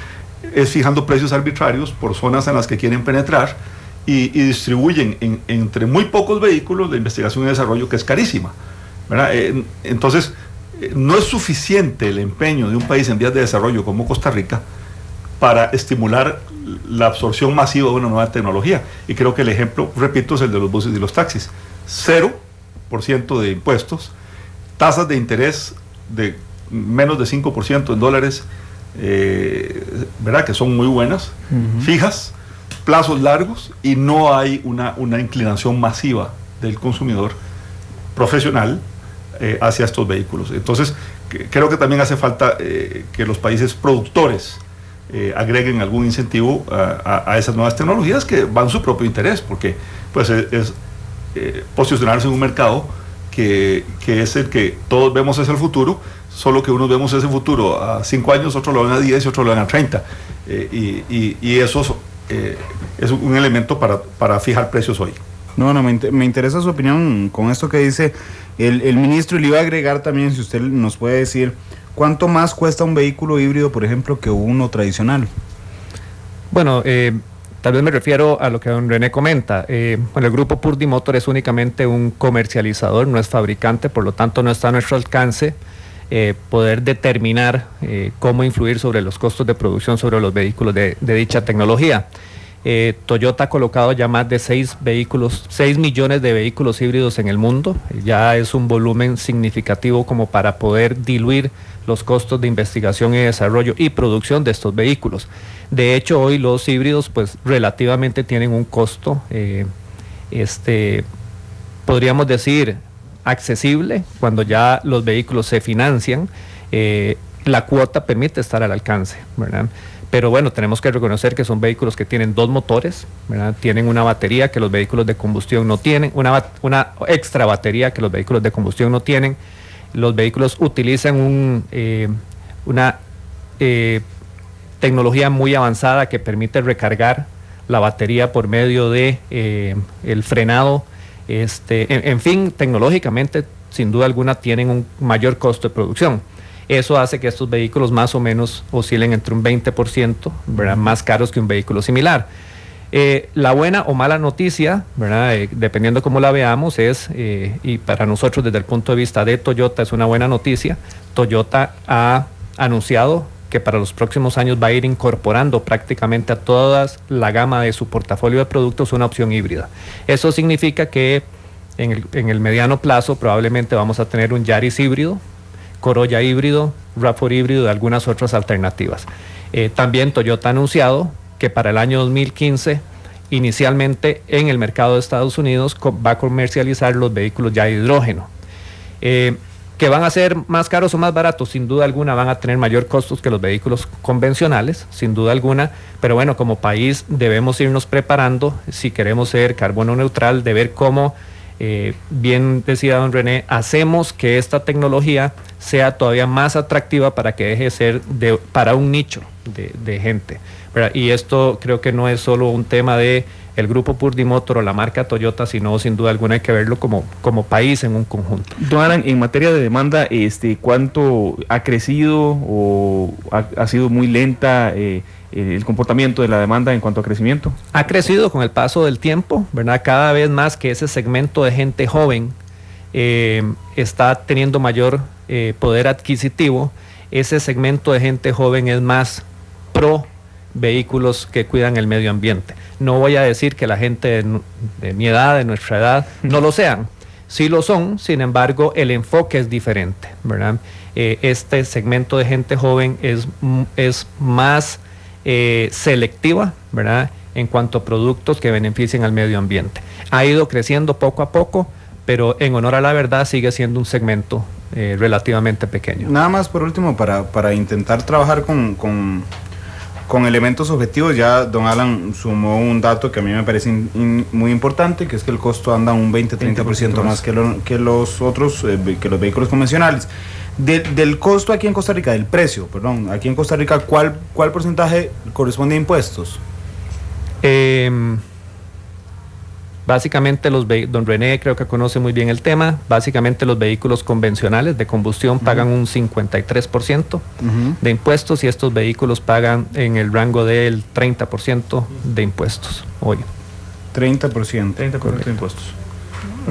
S18: es fijando precios arbitrarios por zonas en las que quieren penetrar, y distribuyen entre muy pocos vehículos de investigación y desarrollo, que es carísima, ¿verdad? Entonces, no es suficiente el empeño de un país en vías de desarrollo como Costa Rica para estimular la absorción masiva de una nueva tecnología. Y creo que el ejemplo, repito, es el de los buses y los taxis. 0% de impuestos, tasas de interés de menos de 5% en dólares, ¿verdad?, que son muy buenas, fijas, plazos largos, y no hay una inclinación masiva del consumidor profesional hacia estos vehículos. Entonces, creo que también hace falta que los países productores agreguen algún incentivo a esas nuevas tecnologías, que van en su propio interés, porque pues es posicionarse en un mercado que es el que todos vemos es el futuro, solo que unos vemos ese futuro a 5 años, otros lo ven a 10 y otros lo ven a 30, y eso es un elemento para fijar precios hoy.
S2: No, me interesa su opinión con esto que dice el ministro, y le iba a agregar también, si usted nos puede decir, ¿cuánto más cuesta un vehículo híbrido, por ejemplo, que uno tradicional?
S21: Bueno, tal vez me refiero a lo que don René comenta. Bueno, el grupo Purdy Motor es únicamente un comercializador, no es fabricante, por lo tanto no está a nuestro alcance poder determinar cómo influir sobre los costos de producción sobre los vehículos de dicha tecnología. Toyota ha colocado ya más de 6 millones de vehículos híbridos en el mundo. Ya es un volumen significativo como para poder diluir los costos de investigación y desarrollo y producción de estos vehículos. De hecho, hoy los híbridos pues relativamente tienen un costo podríamos decir, accesible cuando ya los vehículos se financian. La cuota permite estar al alcance, ¿verdad? Pero bueno, tenemos que reconocer que son vehículos que tienen 2 motores, ¿verdad? Tienen una batería que los vehículos de combustión no tienen, una extra batería que los vehículos de combustión no tienen. Los vehículos utilizan una tecnología muy avanzada que permite recargar la batería por medio de el frenado. En fin, tecnológicamente, sin duda alguna, tienen un mayor costo de producción. Eso hace que estos vehículos más o menos oscilen entre un 20%, ¿verdad? Más caros que un vehículo similar. La buena o mala noticia, ¿verdad? Dependiendo cómo la veamos, y para nosotros desde el punto de vista de Toyota es una buena noticia. Toyota ha anunciado que para los próximos años va a ir incorporando prácticamente a toda la gama de su portafolio de productos una opción híbrida. Eso significa que en el mediano plazo probablemente vamos a tener un Yaris híbrido, Corolla híbrido, RAV4 híbrido y algunas otras alternativas. También Toyota ha anunciado que para el año 2015, inicialmente en el mercado de Estados Unidos, va a comercializar los vehículos ya de hidrógeno. ¿Que van a ser más caros o más baratos? Sin duda alguna van a tener mayor costos que los vehículos convencionales, sin duda alguna, pero bueno, como país debemos irnos preparando, si queremos ser carbono neutral, de ver cómo, bien decía don René, hacemos que esta tecnología sea todavía más atractiva para que deje de ser para un nicho de gente, ¿verdad? Y esto creo que no es solo un tema de el grupo Purdy Motor o la marca Toyota, sino sin duda alguna hay que verlo como país en un conjunto.
S17: Don Alan, en materia de demanda, ¿cuánto ha crecido o ha sido muy lenta el comportamiento de la demanda en cuanto a crecimiento?
S21: Ha crecido con el paso del tiempo, ¿verdad? Cada vez más que ese segmento de gente joven está teniendo mayor poder adquisitivo. Ese segmento de gente joven es más pro vehículos que cuidan el medio ambiente. No voy a decir que la gente de mi edad, de nuestra edad, no lo sean. Sí lo son, sin embargo, el enfoque es diferente, ¿verdad? Este segmento de gente joven es más selectiva, ¿verdad? En cuanto a productos que beneficien al medio ambiente. Ha ido creciendo poco a poco, pero en honor a la verdad sigue siendo un segmento relativamente pequeño.
S2: Nada más por último, para intentar trabajar con elementos objetivos, ya don Alan sumó un dato que a mí me parece muy importante, que es que el costo anda un 20-30% más que los otros, que los vehículos convencionales. Del costo aquí en Costa Rica, del precio, perdón, aquí en Costa Rica, ¿cuál porcentaje corresponde a impuestos?
S21: Básicamente don René creo que conoce muy bien el tema. Básicamente los vehículos convencionales de combustión pagan un 53% de impuestos y estos vehículos pagan en el rango del 30% de impuestos hoy.
S2: 30% de impuestos.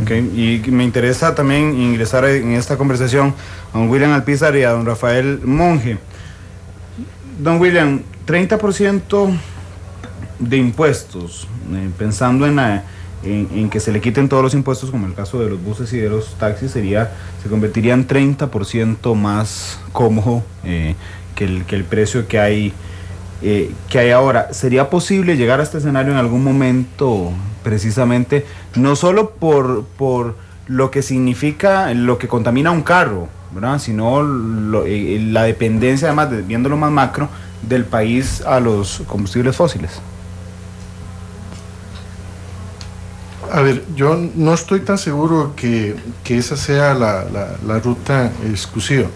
S2: Okay. Y me interesa también ingresar en esta conversación a don William Alpizar y a don Rafael Monge. Don William, 30% de impuestos, pensando en que se le quiten todos los impuestos, como el caso de los buses y de los taxis, se convertiría en 30% más cómodo que el precio que hay ahora. ¿Sería posible llegar a este escenario en algún momento, precisamente, no solo por lo que significa, lo que contamina un carro, ¿verdad?, sino la dependencia, además, viéndolo más macro, del país a los combustibles fósiles?
S19: A ver, yo no estoy tan seguro que esa sea la ruta exclusiva.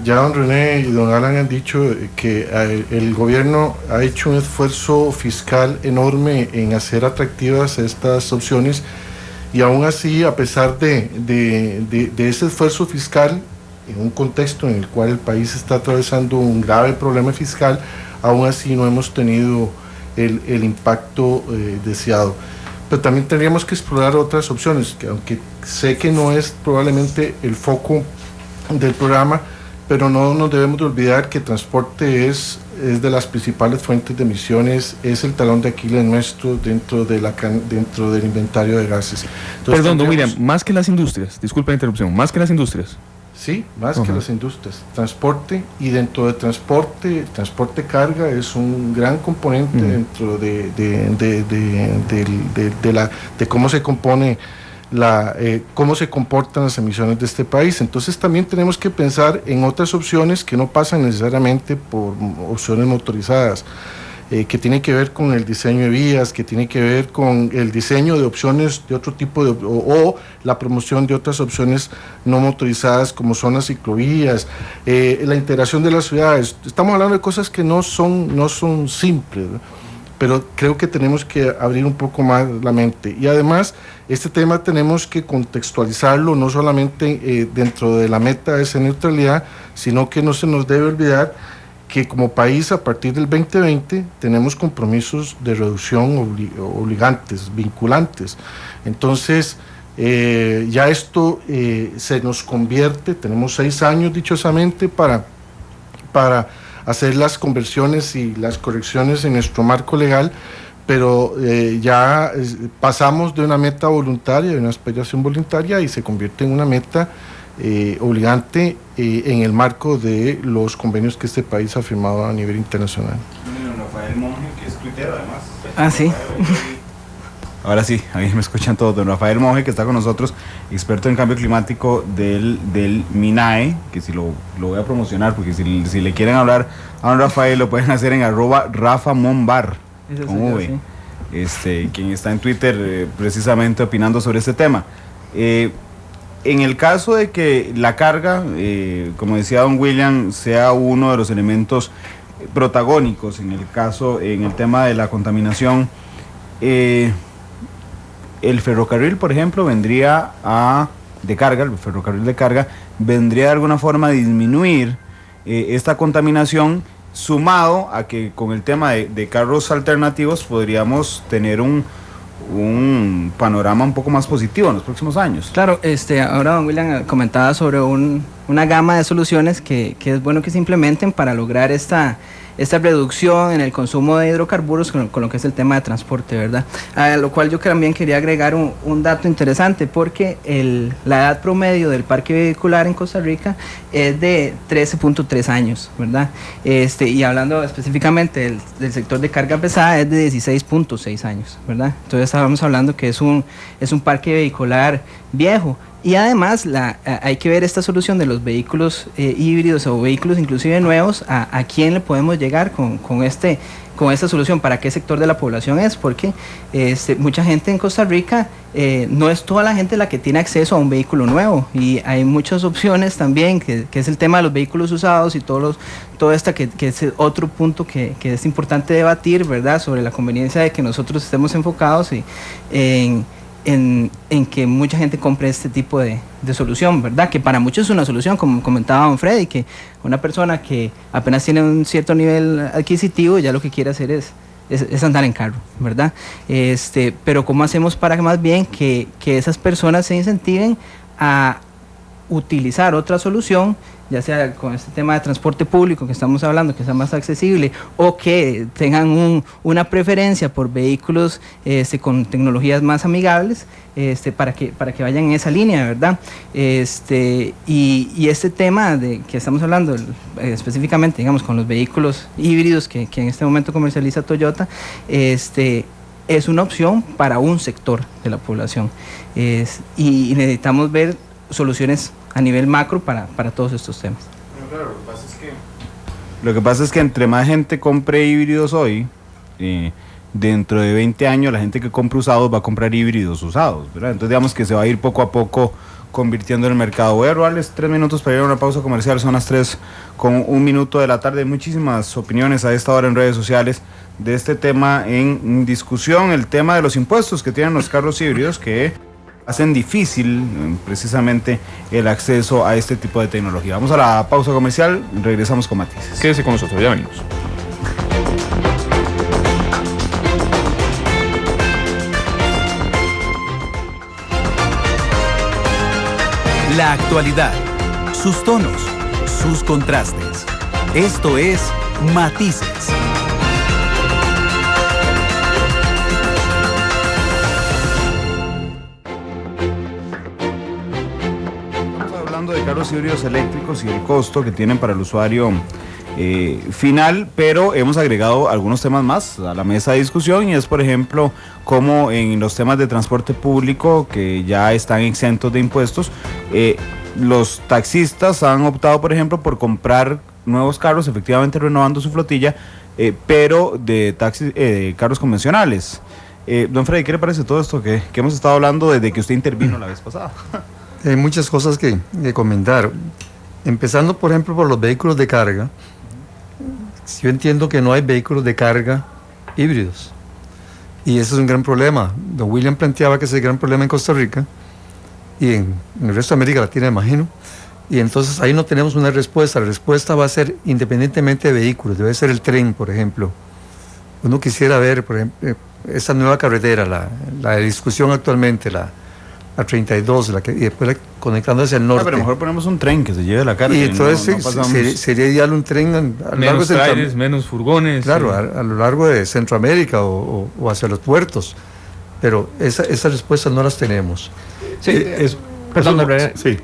S19: Ya don René y don Alan han dicho que el gobierno ha hecho un esfuerzo fiscal enorme en hacer atractivas estas opciones, y aún así, a pesar de ese esfuerzo fiscal, en un contexto en el cual el país está atravesando un grave problema fiscal, aún así no hemos tenido el impacto deseado. Pero también tendríamos que explorar otras opciones, que aunque sé que no es probablemente el foco del programa, pero no nos debemos de olvidar que transporte es de las principales fuentes de emisiones, es el talón de Aquiles nuestro dentro del inventario de gases. Entonces,
S17: perdón, don William, más que las industrias, disculpa la interrupción, más que las industrias.
S19: Sí, más que las industrias. Transporte, y dentro de transporte carga es un gran componente dentro de cómo se compone cómo se comportan las emisiones de este país. Entonces también tenemos que pensar en otras opciones que no pasan necesariamente por opciones motorizadas, que tiene que ver con el diseño de vías, que tiene que ver con el diseño de opciones de otro tipo o la promoción de otras opciones no motorizadas como son las ciclovías, la integración de las ciudades. Estamos hablando de cosas que no son simples, ¿no? Pero creo que tenemos que abrir un poco más la mente. Y además, este tema tenemos que contextualizarlo no solamente dentro de la meta de esa neutralidad, sino que no se nos debe olvidar que como país a partir del 2020 tenemos compromisos de reducción obligantes, vinculantes. Entonces, ya esto se nos convierte, tenemos 6 años dichosamente para hacer las conversiones y las correcciones en nuestro marco legal, pero ya pasamos de una meta voluntaria, de una aspiración voluntaria, y se convierte en una meta obligante en el marco de los convenios que este país ha firmado a nivel internacional.
S2: Rafael Monge, que es tuitero además.
S20: Ah, sí.
S2: Ahora sí, ahí me escuchan todos. Don Rafael Monge, que está con nosotros, experto en cambio climático del MINAE, que si lo voy a promocionar, porque si le quieren hablar a don Rafael, lo pueden hacer en @RafaMonbar, con V, quien está en Twitter precisamente opinando sobre este tema. En el caso de que la carga, como decía don William, sea uno de los elementos protagónicos en el tema de la contaminación, el ferrocarril, por ejemplo, el ferrocarril de carga, vendría de alguna forma a disminuir esta contaminación, sumado a que con el tema de carros alternativos podríamos tener un panorama un poco más positivo en los próximos años.
S20: Claro, ahora don William comentaba sobre una gama de soluciones que es bueno que se implementen para lograr esta reducción en el consumo de hidrocarburos con lo que es el tema de transporte, ¿verdad? A lo cual yo también quería agregar un dato interesante, porque la edad promedio del parque vehicular en Costa Rica es de 13.3 años, ¿verdad? Y hablando específicamente del sector de carga pesada, es de 16.6 años, ¿verdad? Entonces estábamos hablando que es un parque vehicular viejo. Y además hay que ver esta solución de los vehículos híbridos o vehículos inclusive nuevos, a quién le podemos llegar con esta solución, para qué sector de la población es, porque mucha gente en Costa Rica, no es toda la gente la que tiene acceso a un vehículo nuevo, y hay muchas opciones también, que es el tema de los vehículos usados y todo esto que es otro punto que es importante debatir, ¿verdad?, sobre la conveniencia de que nosotros estemos enfocados en que mucha gente compre este tipo de solución, ¿verdad? Que para muchos es una solución, como comentaba don Freddy, que una persona que apenas tiene un cierto nivel adquisitivo ya lo que quiere hacer es andar en carro, ¿verdad? Pero ¿cómo hacemos para más bien que esas personas se incentiven a utilizar otra solución, ya sea con este tema de transporte público que estamos hablando, que sea más accesible, o que tengan una preferencia por vehículos con tecnologías más amigables, para que vayan en esa línea, ¿verdad? Y este tema de que estamos hablando específicamente, digamos, con los vehículos híbridos que en este momento comercializa Toyota, es una opción para un sector de la población, y necesitamos ver soluciones a nivel macro para todos estos temas.
S2: Claro, lo que pasa es que entre más gente compre híbridos hoy, dentro de 20 años la gente que compre usados va a comprar híbridos usados, ¿verdad? Entonces digamos que se va a ir poco a poco convirtiendo en el mercado. Voy a robarles 3 minutos para ir a una pausa comercial, son las 3:01 de la tarde. Hay muchísimas opiniones a esta hora en redes sociales de este tema en discusión, el tema de los impuestos que tienen los carros híbridos, que hacen difícil precisamente el acceso a este tipo de tecnología. Vamos a la pausa comercial, regresamos con matices.
S17: Quédese con nosotros, ya venimos.
S1: La actualidad, sus tonos, sus contrastes. Esto es Matices.
S2: De carros híbridos eléctricos y el costo que tienen para el usuario final, pero hemos agregado algunos temas más a la mesa de discusión, y es, por ejemplo, como en los temas de transporte público que ya están exentos de impuestos, los taxistas han optado, por ejemplo, por comprar nuevos carros, efectivamente renovando su flotilla, pero de taxis, carros convencionales. Don Freddy, ¿qué le parece todo esto que hemos estado hablando desde que usted intervino la vez pasada?
S22: Hay muchas cosas que comentar, empezando, por ejemplo, por los vehículos de carga. Yo entiendo que no hay vehículos de carga híbridos, y ese es un gran problema. Don William planteaba que ese es el gran problema en Costa Rica y en el resto de América Latina, imagino, y entonces ahí no tenemos una respuesta. La respuesta va a ser independientemente de vehículos, debe ser el tren, por ejemplo. Uno quisiera ver, por ejemplo, esa nueva carretera, la discusión actualmente, la 32, y después conectando hacia el norte.
S2: Pero mejor ponemos un tren que se lleve la carga.
S22: Y entonces sería ideal un tren a lo largo de
S17: trailers, menos furgones.
S22: Claro, a lo largo de Centroamérica o hacia los puertos. Pero esas respuestas no las tenemos.
S21: Sí, perdón,
S18: sí.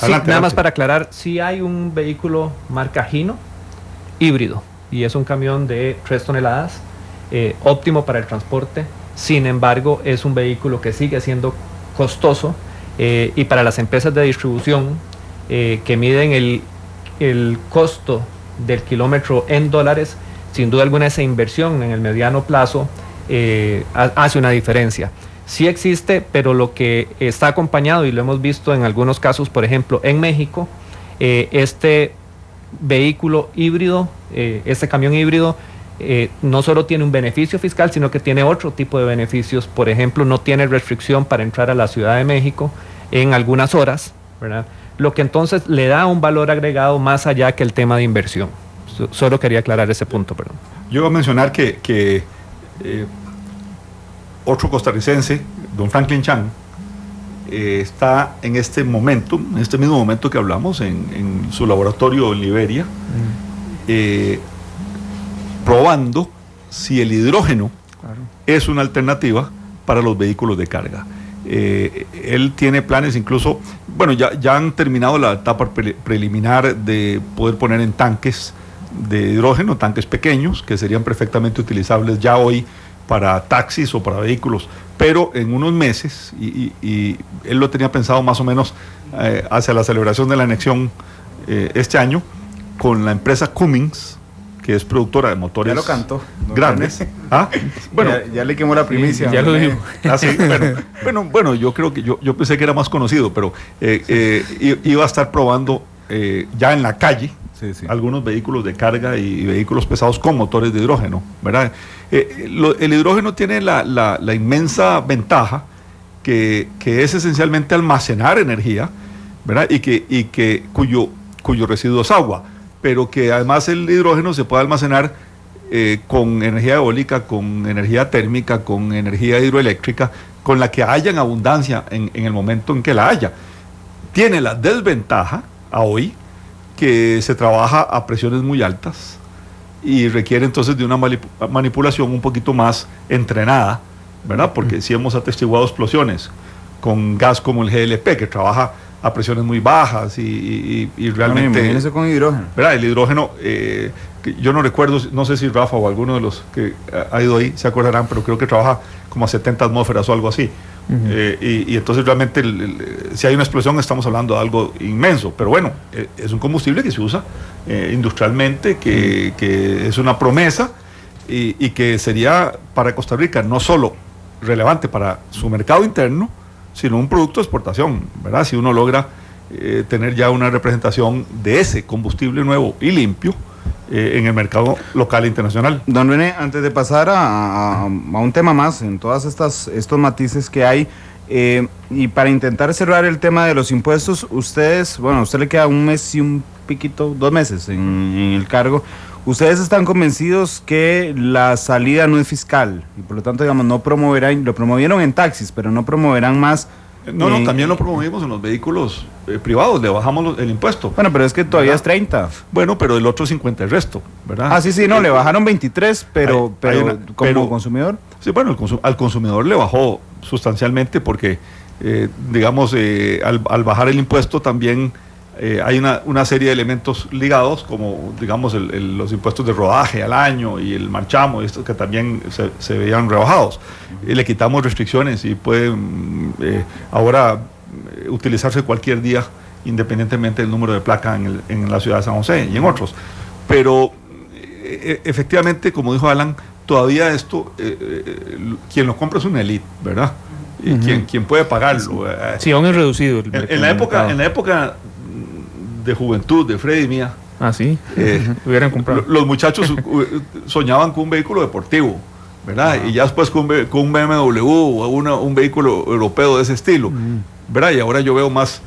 S21: Nada más para aclarar, sí hay un vehículo marca Hino híbrido, y es un camión de 3 toneladas, óptimo para el transporte. Sin embargo, es un vehículo que sigue siendo costoso, y para las empresas de distribución que miden el costo del kilómetro en dólares, sin duda alguna esa inversión en el mediano plazo hace una diferencia. Sí existe, pero lo que está acompañado, y lo hemos visto en algunos casos, por ejemplo en México, este vehículo híbrido, este camión híbrido, no solo tiene un beneficio fiscal, sino que tiene otro tipo de beneficios. Por ejemplo, no tiene restricción para entrar a la Ciudad de México en algunas horas, ¿verdad? Lo que entonces le da un valor agregado más allá que el tema de inversión. Solo quería aclarar ese punto, perdón.
S18: Yo voy a mencionar que otro costarricense, don Franklin Chang, está en este momento, en este mismo momento que hablamos, en su laboratorio en Liberia, probando si el hidrógeno es una alternativa para los vehículos de carga. Él tiene planes, incluso, bueno, ya han terminado la etapa preliminar de poder poner en tanques de hidrógeno, tanques pequeños, que serían perfectamente utilizables ya hoy para taxis o para vehículos, pero en unos meses, y él lo tenía pensado más o menos hacia la celebración de la anexión este año, con la empresa Cummins, que es productora de motores.
S2: Ya lo cantó.
S18: Grandes. ¿Ah?
S2: Bueno, ya le quemó la primicia.
S21: Ya lo dijo.
S18: Ah, sí, bueno, yo creo que yo pensé que era más conocido, pero iba a estar probando ya en la calle algunos vehículos de carga y vehículos pesados con motores de hidrógeno, ¿verdad? El hidrógeno tiene la inmensa ventaja que es esencialmente almacenar energía, ¿verdad? Y cuyo residuo es agua, pero que además el hidrógeno se puede almacenar con energía eólica, con energía térmica, con energía hidroeléctrica, con la que haya en abundancia en el momento en que la haya. Tiene la desventaja a hoy que se trabaja a presiones muy altas y requiere entonces de una manipulación un poquito más entrenada, ¿verdad? Porque sí hemos atestiguado explosiones con gas como el GLP, que trabaja a presiones muy bajas y realmente...
S2: Imagínese con hidrógeno.
S18: ¿Verdad? El hidrógeno, yo no recuerdo, no sé si Rafa o alguno de los que ha ido ahí se acordarán, pero creo que trabaja como a 70 atmósferas o algo así. Y entonces realmente si hay una explosión estamos hablando de algo inmenso, pero bueno, es un combustible que se usa industrialmente, que es una promesa y que sería para Costa Rica no solo relevante para su mercado interno, sino un producto de exportación, ¿verdad? Si uno logra tener ya una representación de ese combustible nuevo y limpio en el mercado local e internacional.
S2: Don René, antes de pasar a un tema más, en todas estos matices que hay, y para intentar cerrar el tema de los impuestos, ustedes, bueno, a usted le queda un mes y un piquito, 2 meses en el cargo. ¿Ustedes están convencidos que la salida no es fiscal y por lo tanto, digamos, no promoverán, lo promovieron en taxis, pero no promoverán más?
S18: No, también lo promovimos en los vehículos privados, le bajamos el impuesto.
S2: Bueno, pero es que todavía es 30.
S18: Bueno, pero el otro 50 el resto, ¿verdad?
S2: Ah, sí, le bajaron 23, pero como consumidor.
S18: Sí, bueno, al consumidor le bajó sustancialmente porque, digamos, al bajar el impuesto también hay una serie de elementos ligados, como digamos los impuestos de rodaje al año y el marchamo, esto que también se veían rebajados. Y le quitamos restricciones y pueden ahora utilizarse cualquier día, independientemente del número de placa en la ciudad de San José y en otros. Pero efectivamente, como dijo Alan, todavía esto, quien lo compra es una élite, ¿verdad? Y quien puede pagarlo.
S17: Sí, aún es reducido.
S18: En la época de juventud de Freddy y mía,
S17: hubieran comprado.
S18: Los muchachos soñaban con un vehículo deportivo, ¿verdad? Y ya después con un BMW o un vehículo europeo de ese estilo, ¿verdad? Y ahora yo veo más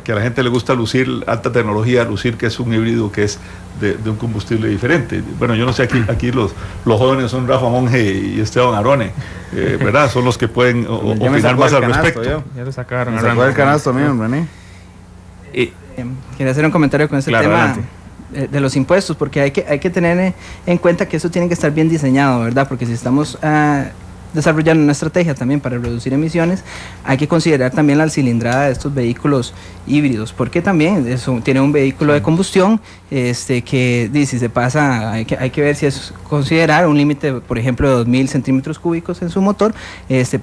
S18: que a la gente le gusta lucir alta tecnología, lucir que es un híbrido que es de un combustible diferente. Bueno, yo no sé, aquí los jóvenes son Rafa Monge y Esteban Arone, ¿verdad? Son los que pueden opinar más al respecto.
S17: Ya lo sacaron.
S2: Me sacó el canasto mío, René.
S20: Quería hacer un comentario con este tema de los impuestos, porque hay que tener en cuenta que eso tiene que estar bien diseñado, ¿verdad? Porque si estamos desarrollando una estrategia también para reducir emisiones, hay que considerar también la cilindrada de estos vehículos híbridos, porque también eso tiene un vehículo de combustión que si se pasa, hay que ver si es considerar un límite, por ejemplo, de 2000 centímetros cúbicos en su motor,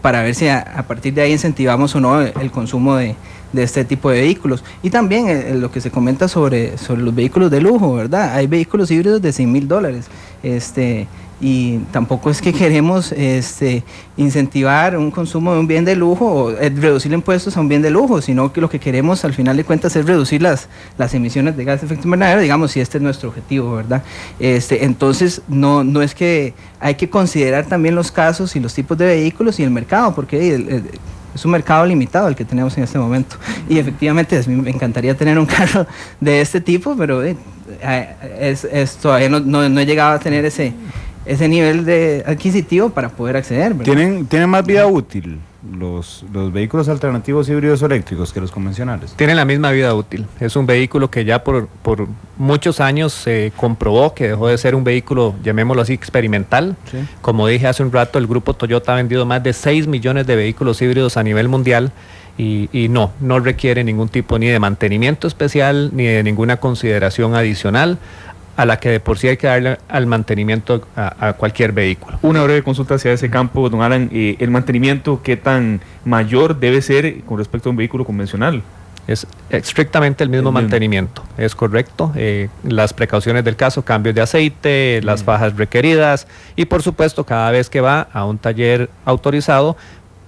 S20: para ver si a partir de ahí incentivamos o no el consumo de este tipo de vehículos. Y también lo que se comenta sobre los vehículos de lujo, ¿verdad? Hay vehículos híbridos de $100,000, y tampoco es que queremos incentivar un consumo de un bien de lujo o reducir impuestos a un bien de lujo, sino que lo que queremos al final de cuentas es reducir las emisiones de gas de efecto invernadero, digamos, si este es nuestro objetivo, ¿verdad? Entonces no es que hay que considerar también los casos y los tipos de vehículos y el mercado, porque es un mercado limitado el que tenemos en este momento, y efectivamente me encantaría tener un carro de este tipo, pero todavía no he llegado a tener ese nivel de adquisitivo para poder acceder, ¿verdad?
S2: ¿Tienen más vida útil los vehículos alternativos híbridos eléctricos que los convencionales?
S21: Tienen la misma vida útil. Es un vehículo que ya por muchos años se comprobó que dejó de ser un vehículo, llamémoslo así, experimental. Sí. Como dije hace un rato, el grupo Toyota ha vendido más de 6 millones de vehículos híbridos a nivel mundial y no requiere ningún tipo ni de mantenimiento especial ni de ninguna consideración adicional a la que de por sí hay que darle al mantenimiento a cualquier vehículo.
S17: Una breve consulta hacia ese campo, don Alan. ¿El mantenimiento qué tan mayor debe ser con respecto a un vehículo convencional?
S21: Es estrictamente el mismo mantenimiento, es correcto. Las precauciones del caso, cambios de aceite, las fajas requeridas y por supuesto cada vez que va a un taller autorizado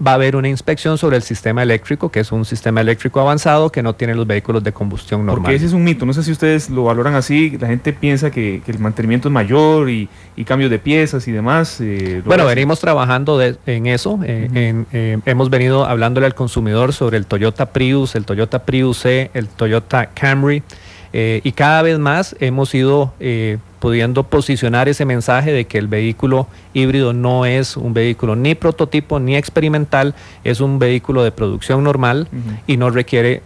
S21: va a haber una inspección sobre el sistema eléctrico, que es un sistema eléctrico avanzado que no tiene los vehículos de combustión normal.
S17: Porque ese es un mito, no sé si ustedes lo valoran así, la gente piensa que el mantenimiento es mayor y cambios de piezas y demás.
S21: Bueno, venimos trabajando en eso, hemos venido hablándole al consumidor sobre el Toyota Prius, el Toyota Prius C, el Toyota Camry, y cada vez más hemos ido pudiendo posicionar ese mensaje de que el vehículo híbrido no es un vehículo ni prototipo ni experimental, es un vehículo de producción normal y no requiere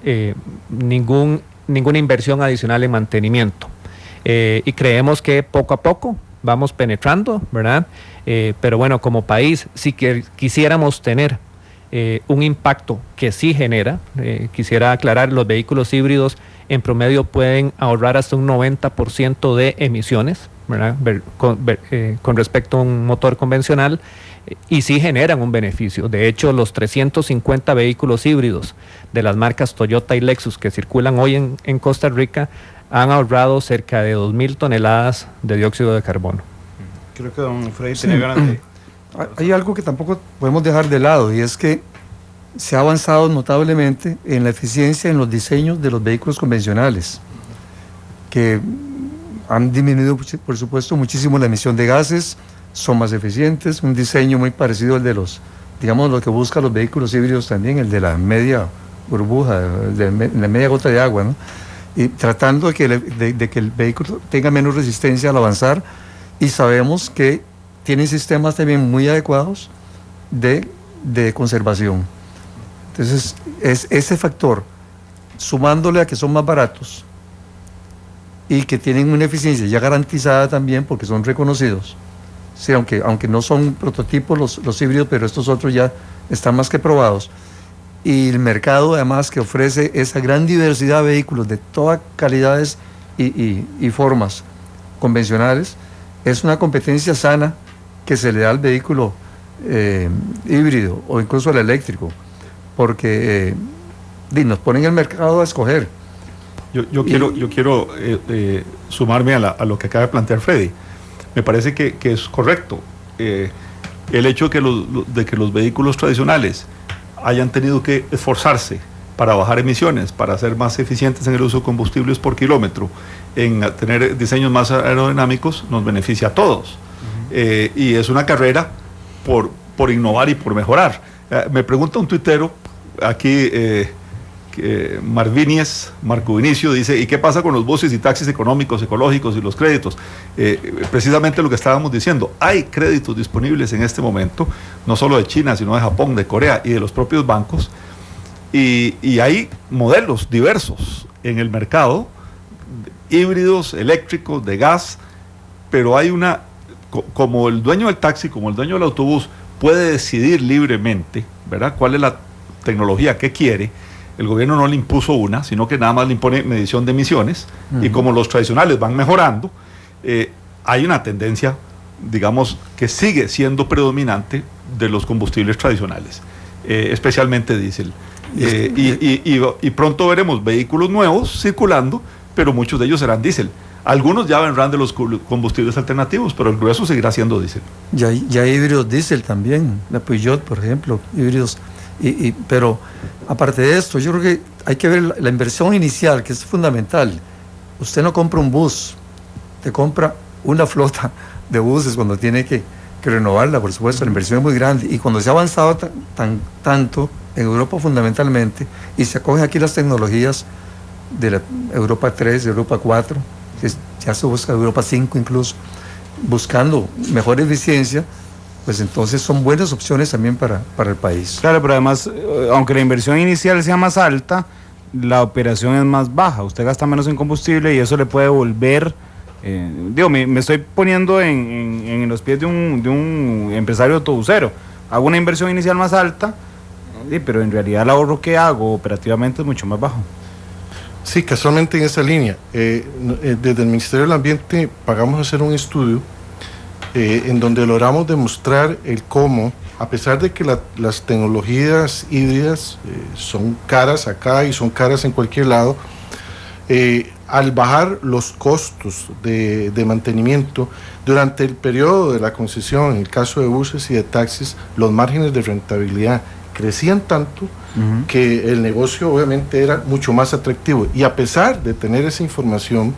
S21: ninguna inversión adicional en mantenimiento. Y creemos que poco a poco vamos penetrando, ¿verdad? Pero bueno, como país, si quisiéramos tener un impacto que sí genera, quisiera aclarar, los vehículos híbridos en promedio pueden ahorrar hasta un 90% de emisiones, ¿verdad? Con respecto a un motor convencional, y sí generan un beneficio. De hecho, los 350 vehículos híbridos de las marcas Toyota y Lexus que circulan hoy en Costa Rica han ahorrado cerca de 2.000 toneladas de dióxido de carbono.
S2: Creo que don Freddy tiene ganas de...
S22: Hay algo que tampoco podemos dejar de lado, y es que se ha avanzado notablemente en la eficiencia en los diseños de los vehículos convencionales, que han disminuido, por supuesto, muchísimo la emisión de gases, son más eficientes, un diseño muy parecido al de digamos, lo que buscan los vehículos híbridos también, el de la media burbuja, la media gota de agua, ¿no? Y tratando de que el vehículo tenga menos resistencia al avanzar, y sabemos que tienen sistemas también muy adecuados de conservación. Entonces, es ese factor, sumándole a que son más baratos y que tienen una eficiencia ya garantizada también porque son reconocidos. Sí, aunque no son prototipos los híbridos, pero estos otros ya están más que probados. y el mercado además que ofrece esa gran diversidad de vehículos de todas calidades y formas convencionales, es una competencia sana que se le da al vehículo híbrido o incluso al eléctrico, porque nos ponen el mercado a escoger.
S18: Yo quiero sumarme a lo que acaba de plantear Freddy. Me parece que es correcto. El hecho de que los vehículos tradicionales hayan tenido que esforzarse para bajar emisiones, para ser más eficientes en el uso de combustibles por kilómetro, en tener diseños más aerodinámicos, nos beneficia a todos. Y es una carrera por innovar y por mejorar. Me pregunta un tuitero aquí, Marco Vinicio, dice, ¿y qué pasa con los buses y taxis económicos, ecológicos y los créditos? Precisamente lo que estábamos diciendo, hay créditos disponibles en este momento, no solo de China, sino de Japón, de Corea y de los propios bancos, y hay modelos diversos en el mercado, híbridos, eléctricos, de gas, pero hay como el dueño del taxi, como el dueño del autobús puede decidir libremente, ¿verdad?, cuál es la tecnología que quiere. El gobierno no le impuso una, sino que nada más le impone medición de emisiones, y como los tradicionales van mejorando, hay una tendencia, digamos, que sigue siendo predominante de los combustibles tradicionales, especialmente diésel. Y pronto veremos vehículos nuevos circulando, pero muchos de ellos serán diésel. Algunos ya vendrán de los combustibles alternativos, pero el grueso seguirá siendo diésel.
S22: Ya hay híbridos diésel también, la Peugeot, por ejemplo, híbridos. Pero aparte de esto, yo creo que hay que ver la inversión inicial, que es fundamental. Usted no compra un bus, te compra una flota de buses cuando tiene que renovarla, por supuesto. La inversión es muy grande, y cuando se ha avanzado tanto en Europa fundamentalmente, y se acogen aquí las tecnologías de la Europa 3, de Europa 4, ya se busca Europa 5 incluso, buscando mejor eficiencia, pues entonces son buenas opciones también para el país.
S2: Claro, pero además, aunque la inversión inicial sea más alta, la operación es más baja, usted gasta menos en combustible y eso le puede volver, me estoy poniendo en los pies de un empresario autobusero. Hago una inversión inicial más alta, pero en realidad el ahorro que hago operativamente es mucho más bajo.
S19: Sí, casualmente en esa línea, desde el Ministerio del Ambiente pagamos hacer un estudio en donde logramos demostrar el cómo, a pesar de que las tecnologías híbridas son caras acá y son caras en cualquier lado, al bajar los costos de mantenimiento durante el periodo de la concesión, en el caso de buses y de taxis, los márgenes de rentabilidad crecían tanto que el negocio obviamente era mucho más atractivo. Y a pesar de tener esa información,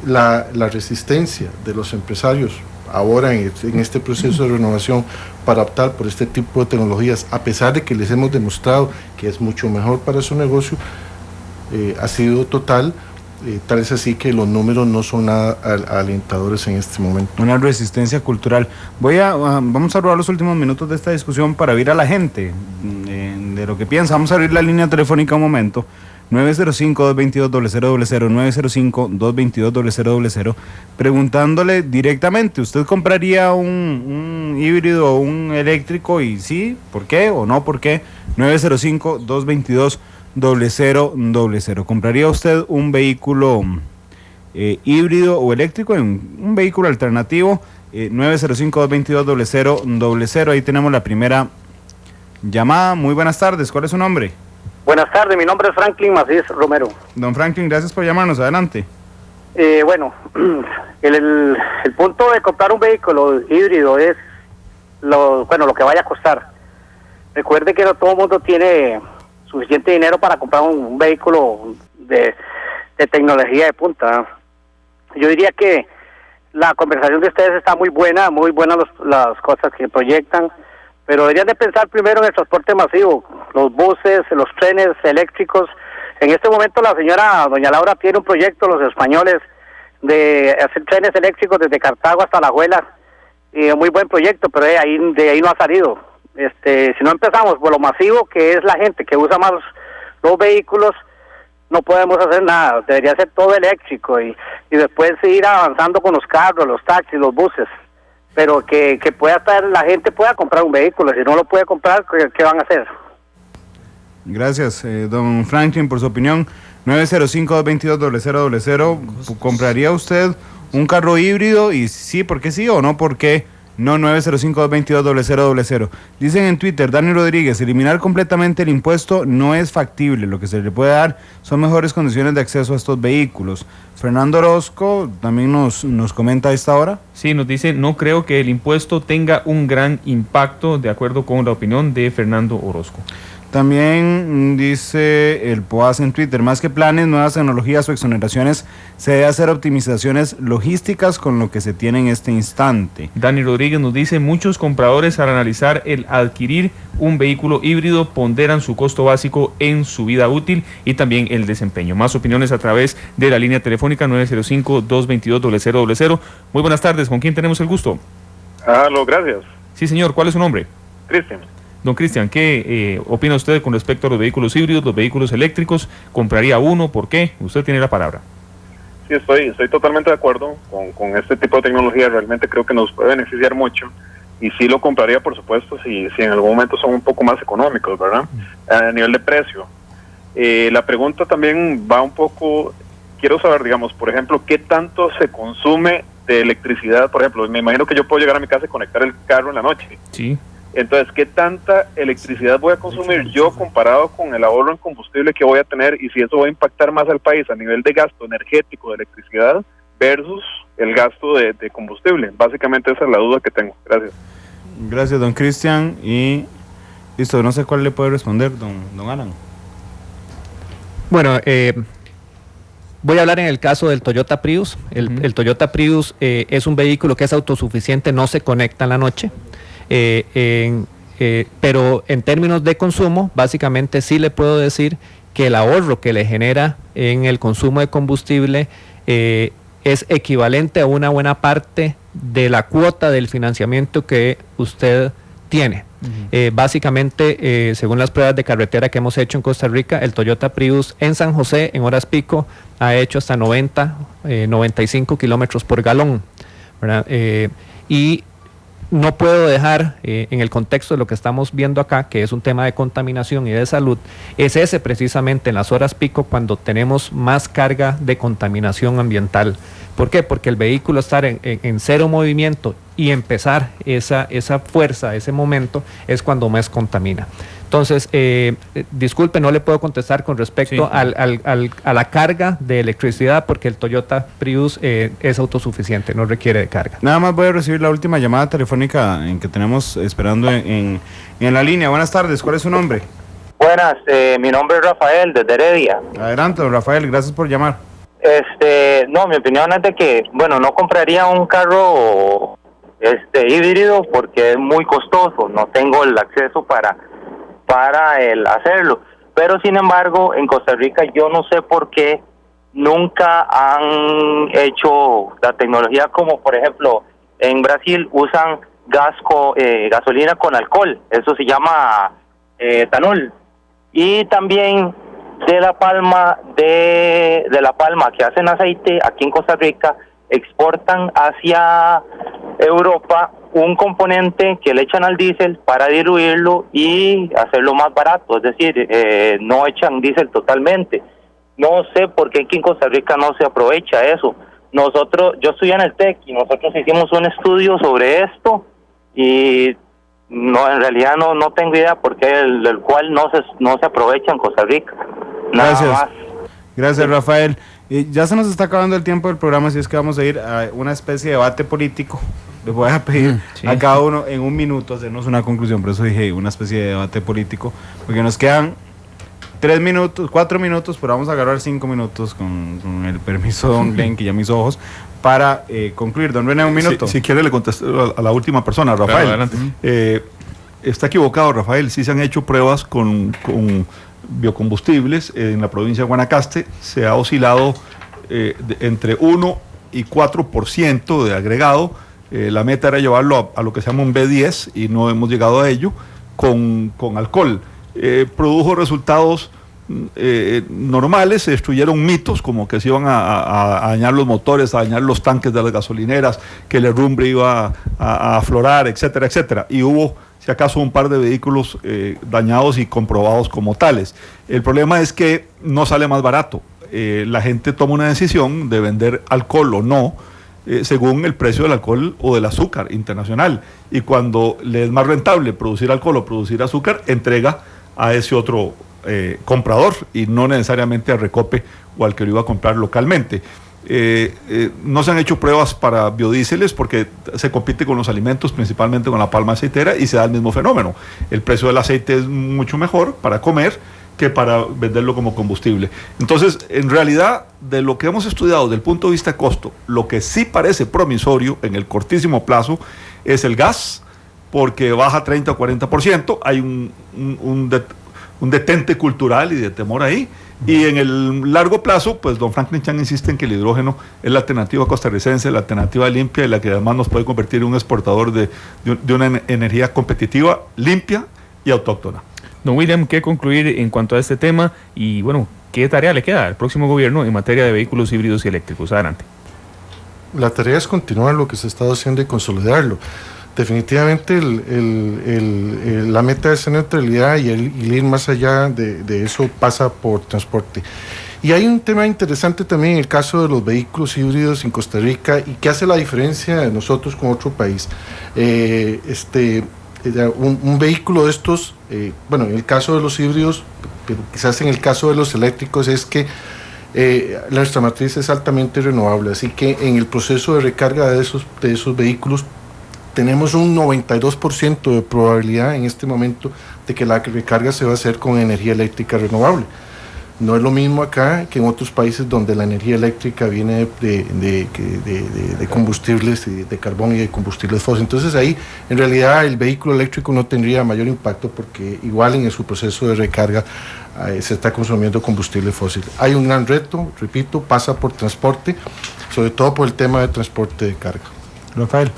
S19: la resistencia de los empresarios ahora en este proceso de renovación para optar por este tipo de tecnologías, a pesar de que les hemos demostrado que es mucho mejor para su negocio, ha sido total. Tal es así que los números no son nada alentadores en este momento. Una resistencia cultural. Vamos a robar los últimos minutos de esta discusión para oír a la gente de lo que piensa. Vamos a abrir la línea telefónica un momento. 905-222-0000, 905-222-0000, preguntándole directamente, ¿usted compraría un híbrido o un eléctrico? Y sí, ¿por qué? ¿O no, por qué? 905-222-0000. ¿Compraría usted un vehículo híbrido o eléctrico, un vehículo alternativo? 905-222-0000. Ahí tenemos la primera llamada. Muy buenas tardes, ¿cuál es su nombre?
S6: Buenas tardes, mi nombre es Franklin Macías Romero.
S2: Don Franklin, gracias por llamarnos, adelante.
S6: Bueno, el punto de comprar un vehículo híbrido es lo que vaya a costar. Recuerde que no todo el mundo tiene suficiente dinero para comprar un vehículo de tecnología de punta. Yo diría que la conversación de ustedes está muy buenas las cosas que proyectan, pero deberían de pensar primero en el transporte masivo, los buses, los trenes eléctricos. En este momento la señora doña Laura tiene un proyecto, los españoles, de hacer trenes eléctricos desde Cartago hasta La Alajuela, y un muy buen proyecto, pero de ahí no ha salido. Si no empezamos por lo masivo, que es la gente que usa más los vehículos, no podemos hacer nada. Debería ser todo eléctrico y después ir avanzando con los carros, los taxis, los buses, pero que la gente pueda comprar un vehículo. Si no lo puede comprar, ¿qué van a hacer?
S2: Gracias, don Franklin, por su opinión. 905-222-0000. ¿Compraría usted un carro híbrido? Y sí, ¿por qué sí o no? ¿Por qué no? 905-222-0000. Dicen en Twitter, Dani Rodríguez, eliminar completamente el impuesto no es factible. Lo que se le puede dar son mejores condiciones de acceso a estos vehículos. Fernando Orozco también nos comenta a esta hora.
S17: Sí, nos dice, no creo que el impuesto tenga un gran impacto, de acuerdo con la opinión de Fernando Orozco.
S2: También dice el POAS en Twitter, más que planes, nuevas tecnologías o exoneraciones, se debe hacer optimizaciones logísticas con lo que se tiene en este instante.
S17: Dani Rodríguez nos dice, muchos compradores al analizar el adquirir un vehículo híbrido ponderan su costo básico en su vida útil y también el desempeño. Más opiniones a través de la línea telefónica 905-222-0000. Muy buenas tardes, ¿con quién tenemos el gusto?
S4: Aló, gracias.
S17: Sí, señor, ¿cuál es su nombre?
S4: Cristian.
S17: Don Cristian, ¿qué opina usted con respecto a los vehículos híbridos, los vehículos eléctricos? ¿Compraría uno? ¿Por qué? Usted tiene la palabra.
S4: Sí, estoy totalmente de acuerdo con este tipo de tecnología. Realmente creo que nos puede beneficiar mucho. Y sí lo compraría, por supuesto, si en algún momento son un poco más económicos, ¿verdad? A nivel de precio. La pregunta también va un poco... Quiero saber, digamos, por ejemplo, ¿qué tanto se consume de electricidad? Por ejemplo, me imagino que yo puedo llegar a mi casa y conectar el carro en la noche.
S17: Sí.
S4: Entonces, ¿qué tanta electricidad voy a consumir yo comparado con el ahorro en combustible que voy a tener y si eso va a impactar más al país a nivel de gasto energético de electricidad versus el gasto de combustible? Básicamente esa es la duda que tengo. Gracias.
S2: Gracias, don Cristian. Y listo, no sé cuál le puede responder, don Alan.
S21: Bueno, voy a hablar en el caso del Toyota Prius. El Toyota Prius es un vehículo que es autosuficiente, no se conecta en la noche. Pero en términos de consumo, básicamente sí le puedo decir que el ahorro que le genera en el consumo de combustible es equivalente a una buena parte de la cuota del financiamiento que usted tiene. Básicamente, según las pruebas de carretera que hemos hecho en Costa Rica, el Toyota Prius en San José, en horas pico, ha hecho hasta 95 kilómetros por galón, ¿verdad? Y no puedo dejar, en el contexto de lo que estamos viendo acá, que es un tema de contaminación y de salud, es ese precisamente en las horas pico cuando tenemos más carga de contaminación ambiental. ¿Por qué? Porque el vehículo estar en cero movimiento y empezar esa fuerza, ese momento, es cuando más contamina. Entonces, disculpe, no le puedo contestar con respecto a la carga de electricidad porque el Toyota Prius es autosuficiente, no requiere de carga.
S2: Nada más voy a recibir la última llamada telefónica en que tenemos esperando en la línea. Buenas tardes, ¿cuál es su nombre?
S7: Buenas, mi nombre es Rafael, desde Heredia.
S2: Adelante, don Rafael, gracias por llamar.
S7: No, mi opinión es de que, bueno, no compraría un carro híbrido porque es muy costoso, no tengo el acceso para el hacerlo, pero sin embargo en Costa Rica yo no sé por qué nunca han hecho la tecnología como por ejemplo en Brasil usan gasolina con alcohol, eso se llama etanol, y también de la palma que hacen aceite aquí en Costa Rica exportan hacia Europa un componente que le echan al diésel para diluirlo y hacerlo más barato, es decir, no echan diésel totalmente. No sé por qué aquí en Costa Rica no se aprovecha eso. Yo estudié en el TEC y nosotros hicimos un estudio sobre esto y no, en realidad no tengo idea por qué el cual no se aprovecha en Costa Rica. Nada más.
S2: Gracias, Rafael. Ya se nos está acabando el tiempo del programa, así es que vamos a ir a una especie de debate político. Les voy a pedir a cada uno en un minuto hacernos una conclusión, por eso dije una especie de debate político, porque nos quedan 4 minutos, pero vamos a agarrar 5 minutos con el permiso de don Glenn, que ya mis ojos, para concluir. Don René, un minuto.
S18: Si quiere le contesto a la última persona, Rafael. Claro, adelante. Está equivocado, Rafael, sí se han hecho pruebas con biocombustibles en la provincia de Guanacaste, se ha oscilado entre 1 y 4% de agregado. La meta era llevarlo a lo que se llama un B10 y no hemos llegado a ello con alcohol. Produjo resultados normales, se destruyeron mitos como que se iban a dañar los motores, a dañar los tanques de las gasolineras, que el herrumbre iba a aflorar, etcétera, etcétera. Y hubo si acaso un par de vehículos dañados y comprobados como tales. El problema es que no sale más barato. La gente toma una decisión de vender alcohol o no, según el precio del alcohol o del azúcar internacional. Y cuando le es más rentable producir alcohol o producir azúcar, entrega a ese otro comprador y no necesariamente al Recope o al que lo iba a comprar localmente. No se han hecho pruebas para biodíseles porque se compite con los alimentos, principalmente con la palma aceitera, y se da el mismo fenómeno. El precio del aceite es mucho mejor para comer que para venderlo como combustible. Entonces, en realidad, de lo que hemos estudiado desde el punto de vista de costo, lo que sí parece promisorio en el cortísimo plazo es el gas, porque baja 30 o 40%, hay un detente cultural y de temor ahí. Y en el largo plazo, pues don Franklin Chang insiste en que el hidrógeno es la alternativa costarricense, la alternativa limpia y la que además nos puede convertir en un exportador de una energía competitiva, limpia y autóctona.
S17: Don William, ¿qué concluir en cuanto a este tema? Y bueno, ¿qué tarea le queda al próximo gobierno en materia de vehículos híbridos y eléctricos? Adelante.
S19: La tarea es continuar lo que se ha estado haciendo y consolidarlo. Definitivamente la meta de esa neutralidad y el ir más allá de eso pasa por transporte. Y hay un tema interesante también en el caso de los vehículos híbridos en Costa Rica y que hace la diferencia de nosotros con otro país. Un vehículo de estos, bueno, en el caso de los híbridos, pero quizás en el caso de los eléctricos es que nuestra matriz es altamente renovable, así que en el proceso de recarga de esos vehículos tenemos un 92% de probabilidad en este momento de que la recarga se va a hacer con energía eléctrica renovable. No es lo mismo acá que en otros países donde la energía eléctrica viene de combustibles, de carbón y de combustibles fósiles. Entonces ahí en realidad el vehículo eléctrico no tendría mayor impacto porque igual en su proceso de recarga se está consumiendo combustible fósil. Hay un gran reto, repito, pasa por transporte, sobre todo por el tema de transporte de carga.
S2: Rafael.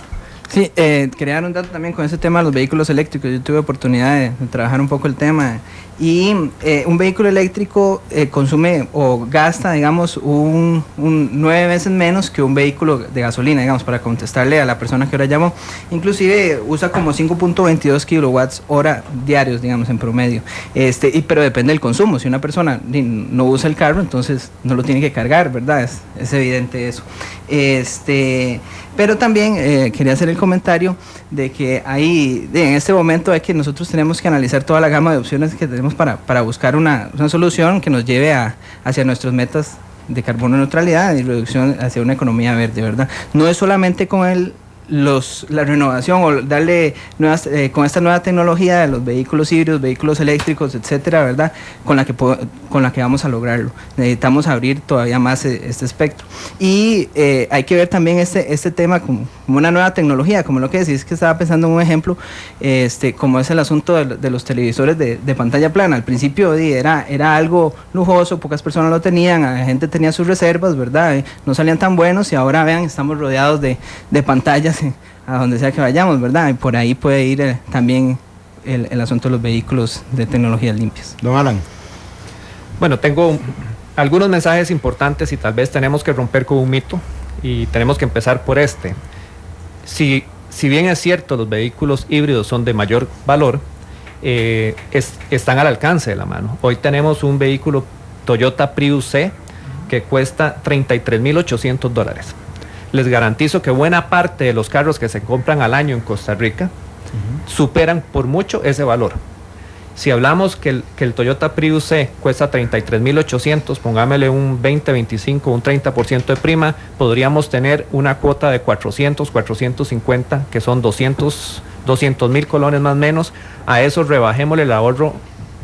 S20: Sí, quería dar un dato también con ese tema de los vehículos eléctricos. Yo tuve oportunidad de trabajar un poco el tema y un vehículo eléctrico consume o gasta, digamos, un 9 veces menos que un vehículo de gasolina, digamos, para contestarle a la persona que ahora llamó. Inclusive usa como 5.22 kilowatts hora diarios, digamos, en promedio. Pero depende del consumo. Si una persona no usa el carro, entonces no lo tiene que cargar, ¿verdad? Es evidente eso. Pero también quería hacer el comentario de que en este momento es que nosotros tenemos que analizar toda la gama de opciones que tenemos para buscar una solución que nos lleve hacia nuestras metas de carbono neutralidad y reducción hacia una economía verde, ¿verdad? No es solamente con la renovación o darle con esta nueva tecnología de los vehículos híbridos, vehículos eléctricos, etcétera, ¿verdad? Con la que vamos a lograrlo. Necesitamos abrir todavía más este espectro. Y hay que ver también este tema como una nueva tecnología, como lo que decís, que estaba pensando en un ejemplo, como es el asunto de los televisores de pantalla plana. Al principio era algo lujoso, pocas personas lo tenían, la gente tenía sus reservas, ¿verdad? No salían tan buenos y ahora vean, estamos rodeados de pantallas a donde sea que vayamos, ¿verdad? Y por ahí puede ir también el asunto de los vehículos de tecnologías limpias.
S2: Don Alan.
S21: Bueno, tengo algunos mensajes importantes y tal vez tenemos que romper con un mito y tenemos que empezar por este. Si bien es cierto los vehículos híbridos son de mayor valor, están al alcance de la mano. Hoy tenemos un vehículo Toyota Prius C que cuesta $33,800. Les garantizo que buena parte de los carros que se compran al año en Costa Rica superan por mucho ese valor. Si hablamos que el Toyota Prius C cuesta $33,800, pongámosle un 20, 25, un 30% de prima, podríamos tener una cuota de 400, 450, que son 200,000 colones más o menos. A eso rebajémosle el ahorro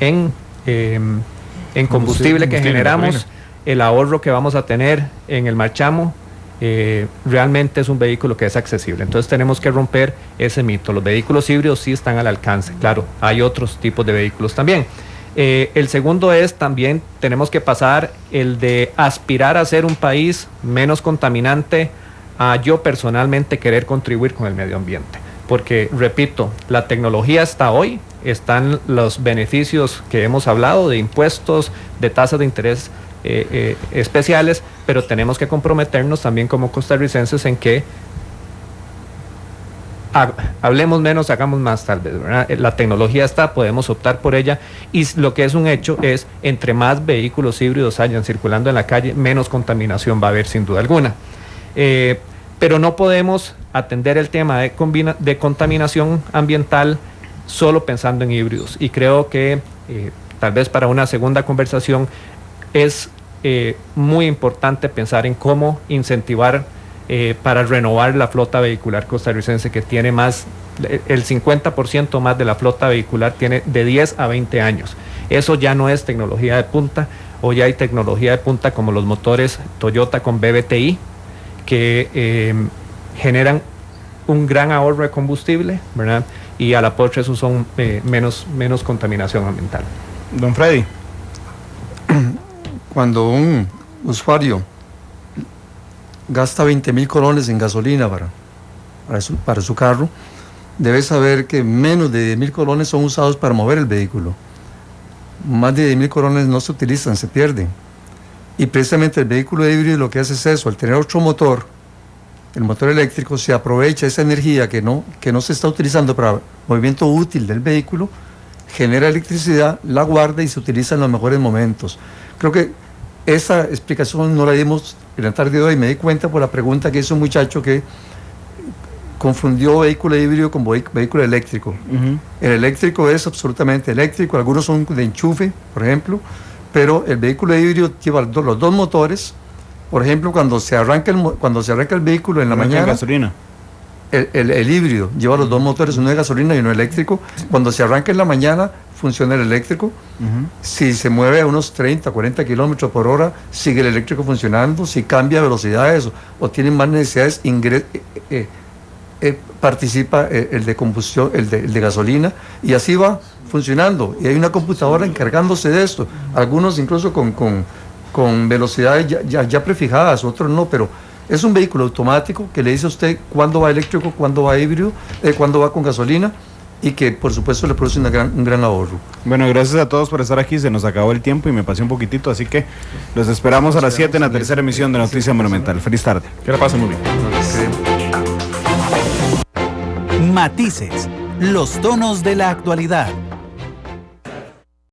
S21: en combustible que generamos, el ahorro que vamos a tener en el marchamo. Realmente es un vehículo que es accesible. Entonces tenemos que romper ese mito. Los vehículos híbridos sí están al alcance. Claro, hay otros tipos de vehículos también. El segundo es también tenemos que pasar el de aspirar a ser un país menos contaminante a yo personalmente querer contribuir con el medio ambiente. Porque, repito, la tecnología está hoy, están los beneficios que hemos hablado de impuestos, de tasas de interés especiales, pero tenemos que comprometernos también como costarricenses en que hablemos menos, hagamos más tal vez, ¿verdad? La tecnología está, podemos optar por ella, y lo que es un hecho es, entre más vehículos híbridos hayan circulando en la calle, menos contaminación va a haber sin duda alguna. Pero no podemos atender el tema de contaminación ambiental solo pensando en híbridos, y creo que tal vez para una segunda conversación es muy importante pensar en cómo incentivar para renovar la flota vehicular costarricense, que tiene más, el 50% más de la flota vehicular tiene de 10 a 20 años. Eso ya no es tecnología de punta, hoy hay tecnología de punta como los motores Toyota con BBTI, que generan un gran ahorro de combustible, ¿verdad? Y a la postre eso son menos contaminación ambiental.
S2: Don Freddy.
S22: Cuando un usuario gasta 20.000 colones en gasolina para su carro, debe saber que menos de 10.000 colones son usados para mover el vehículo. Más de 10.000 colones no se utilizan, se pierden. Y precisamente el vehículo híbrido lo que hace es eso: al tener otro motor, el motor eléctrico, se aprovecha esa energía que no se está utilizando para movimiento útil del vehículo, genera electricidad, la guarda y se utiliza en los mejores momentos. Creo que esa explicación no la dimos en la tarde de hoy. Me di cuenta por la pregunta que hizo un muchacho que confundió vehículo híbrido con vehículo eléctrico. El eléctrico es absolutamente eléctrico, algunos son de enchufe, por ejemplo, pero el vehículo híbrido lleva los dos motores. Por ejemplo, cuando se arranca el vehículo en la mañana,
S2: gasolina.
S22: El híbrido lleva los dos motores, uno de gasolina y uno eléctrico. Cuando se arranca en la mañana, funciona el eléctrico. Si se mueve a unos 30, 40 kilómetros por hora, sigue el eléctrico funcionando. Si cambia velocidades o tiene más necesidades, participa el de combustión, el de gasolina, y así va funcionando. Y hay una computadora encargándose de esto, algunos incluso con velocidades ya prefijadas, otros no, pero es un vehículo automático que le dice a usted cuándo va eléctrico, cuándo va híbrido, cuándo va con gasolina, y que por supuesto le produce un gran ahorro.
S2: Bueno, gracias a todos por estar aquí. Se nos acabó el tiempo y me pasé un poquitito, así que los esperamos a las 7 en la tercera emisión de Noticias Monumental. Feliz tarde.
S17: Que la pasen muy bien.
S1: Matices, los tonos de la actualidad.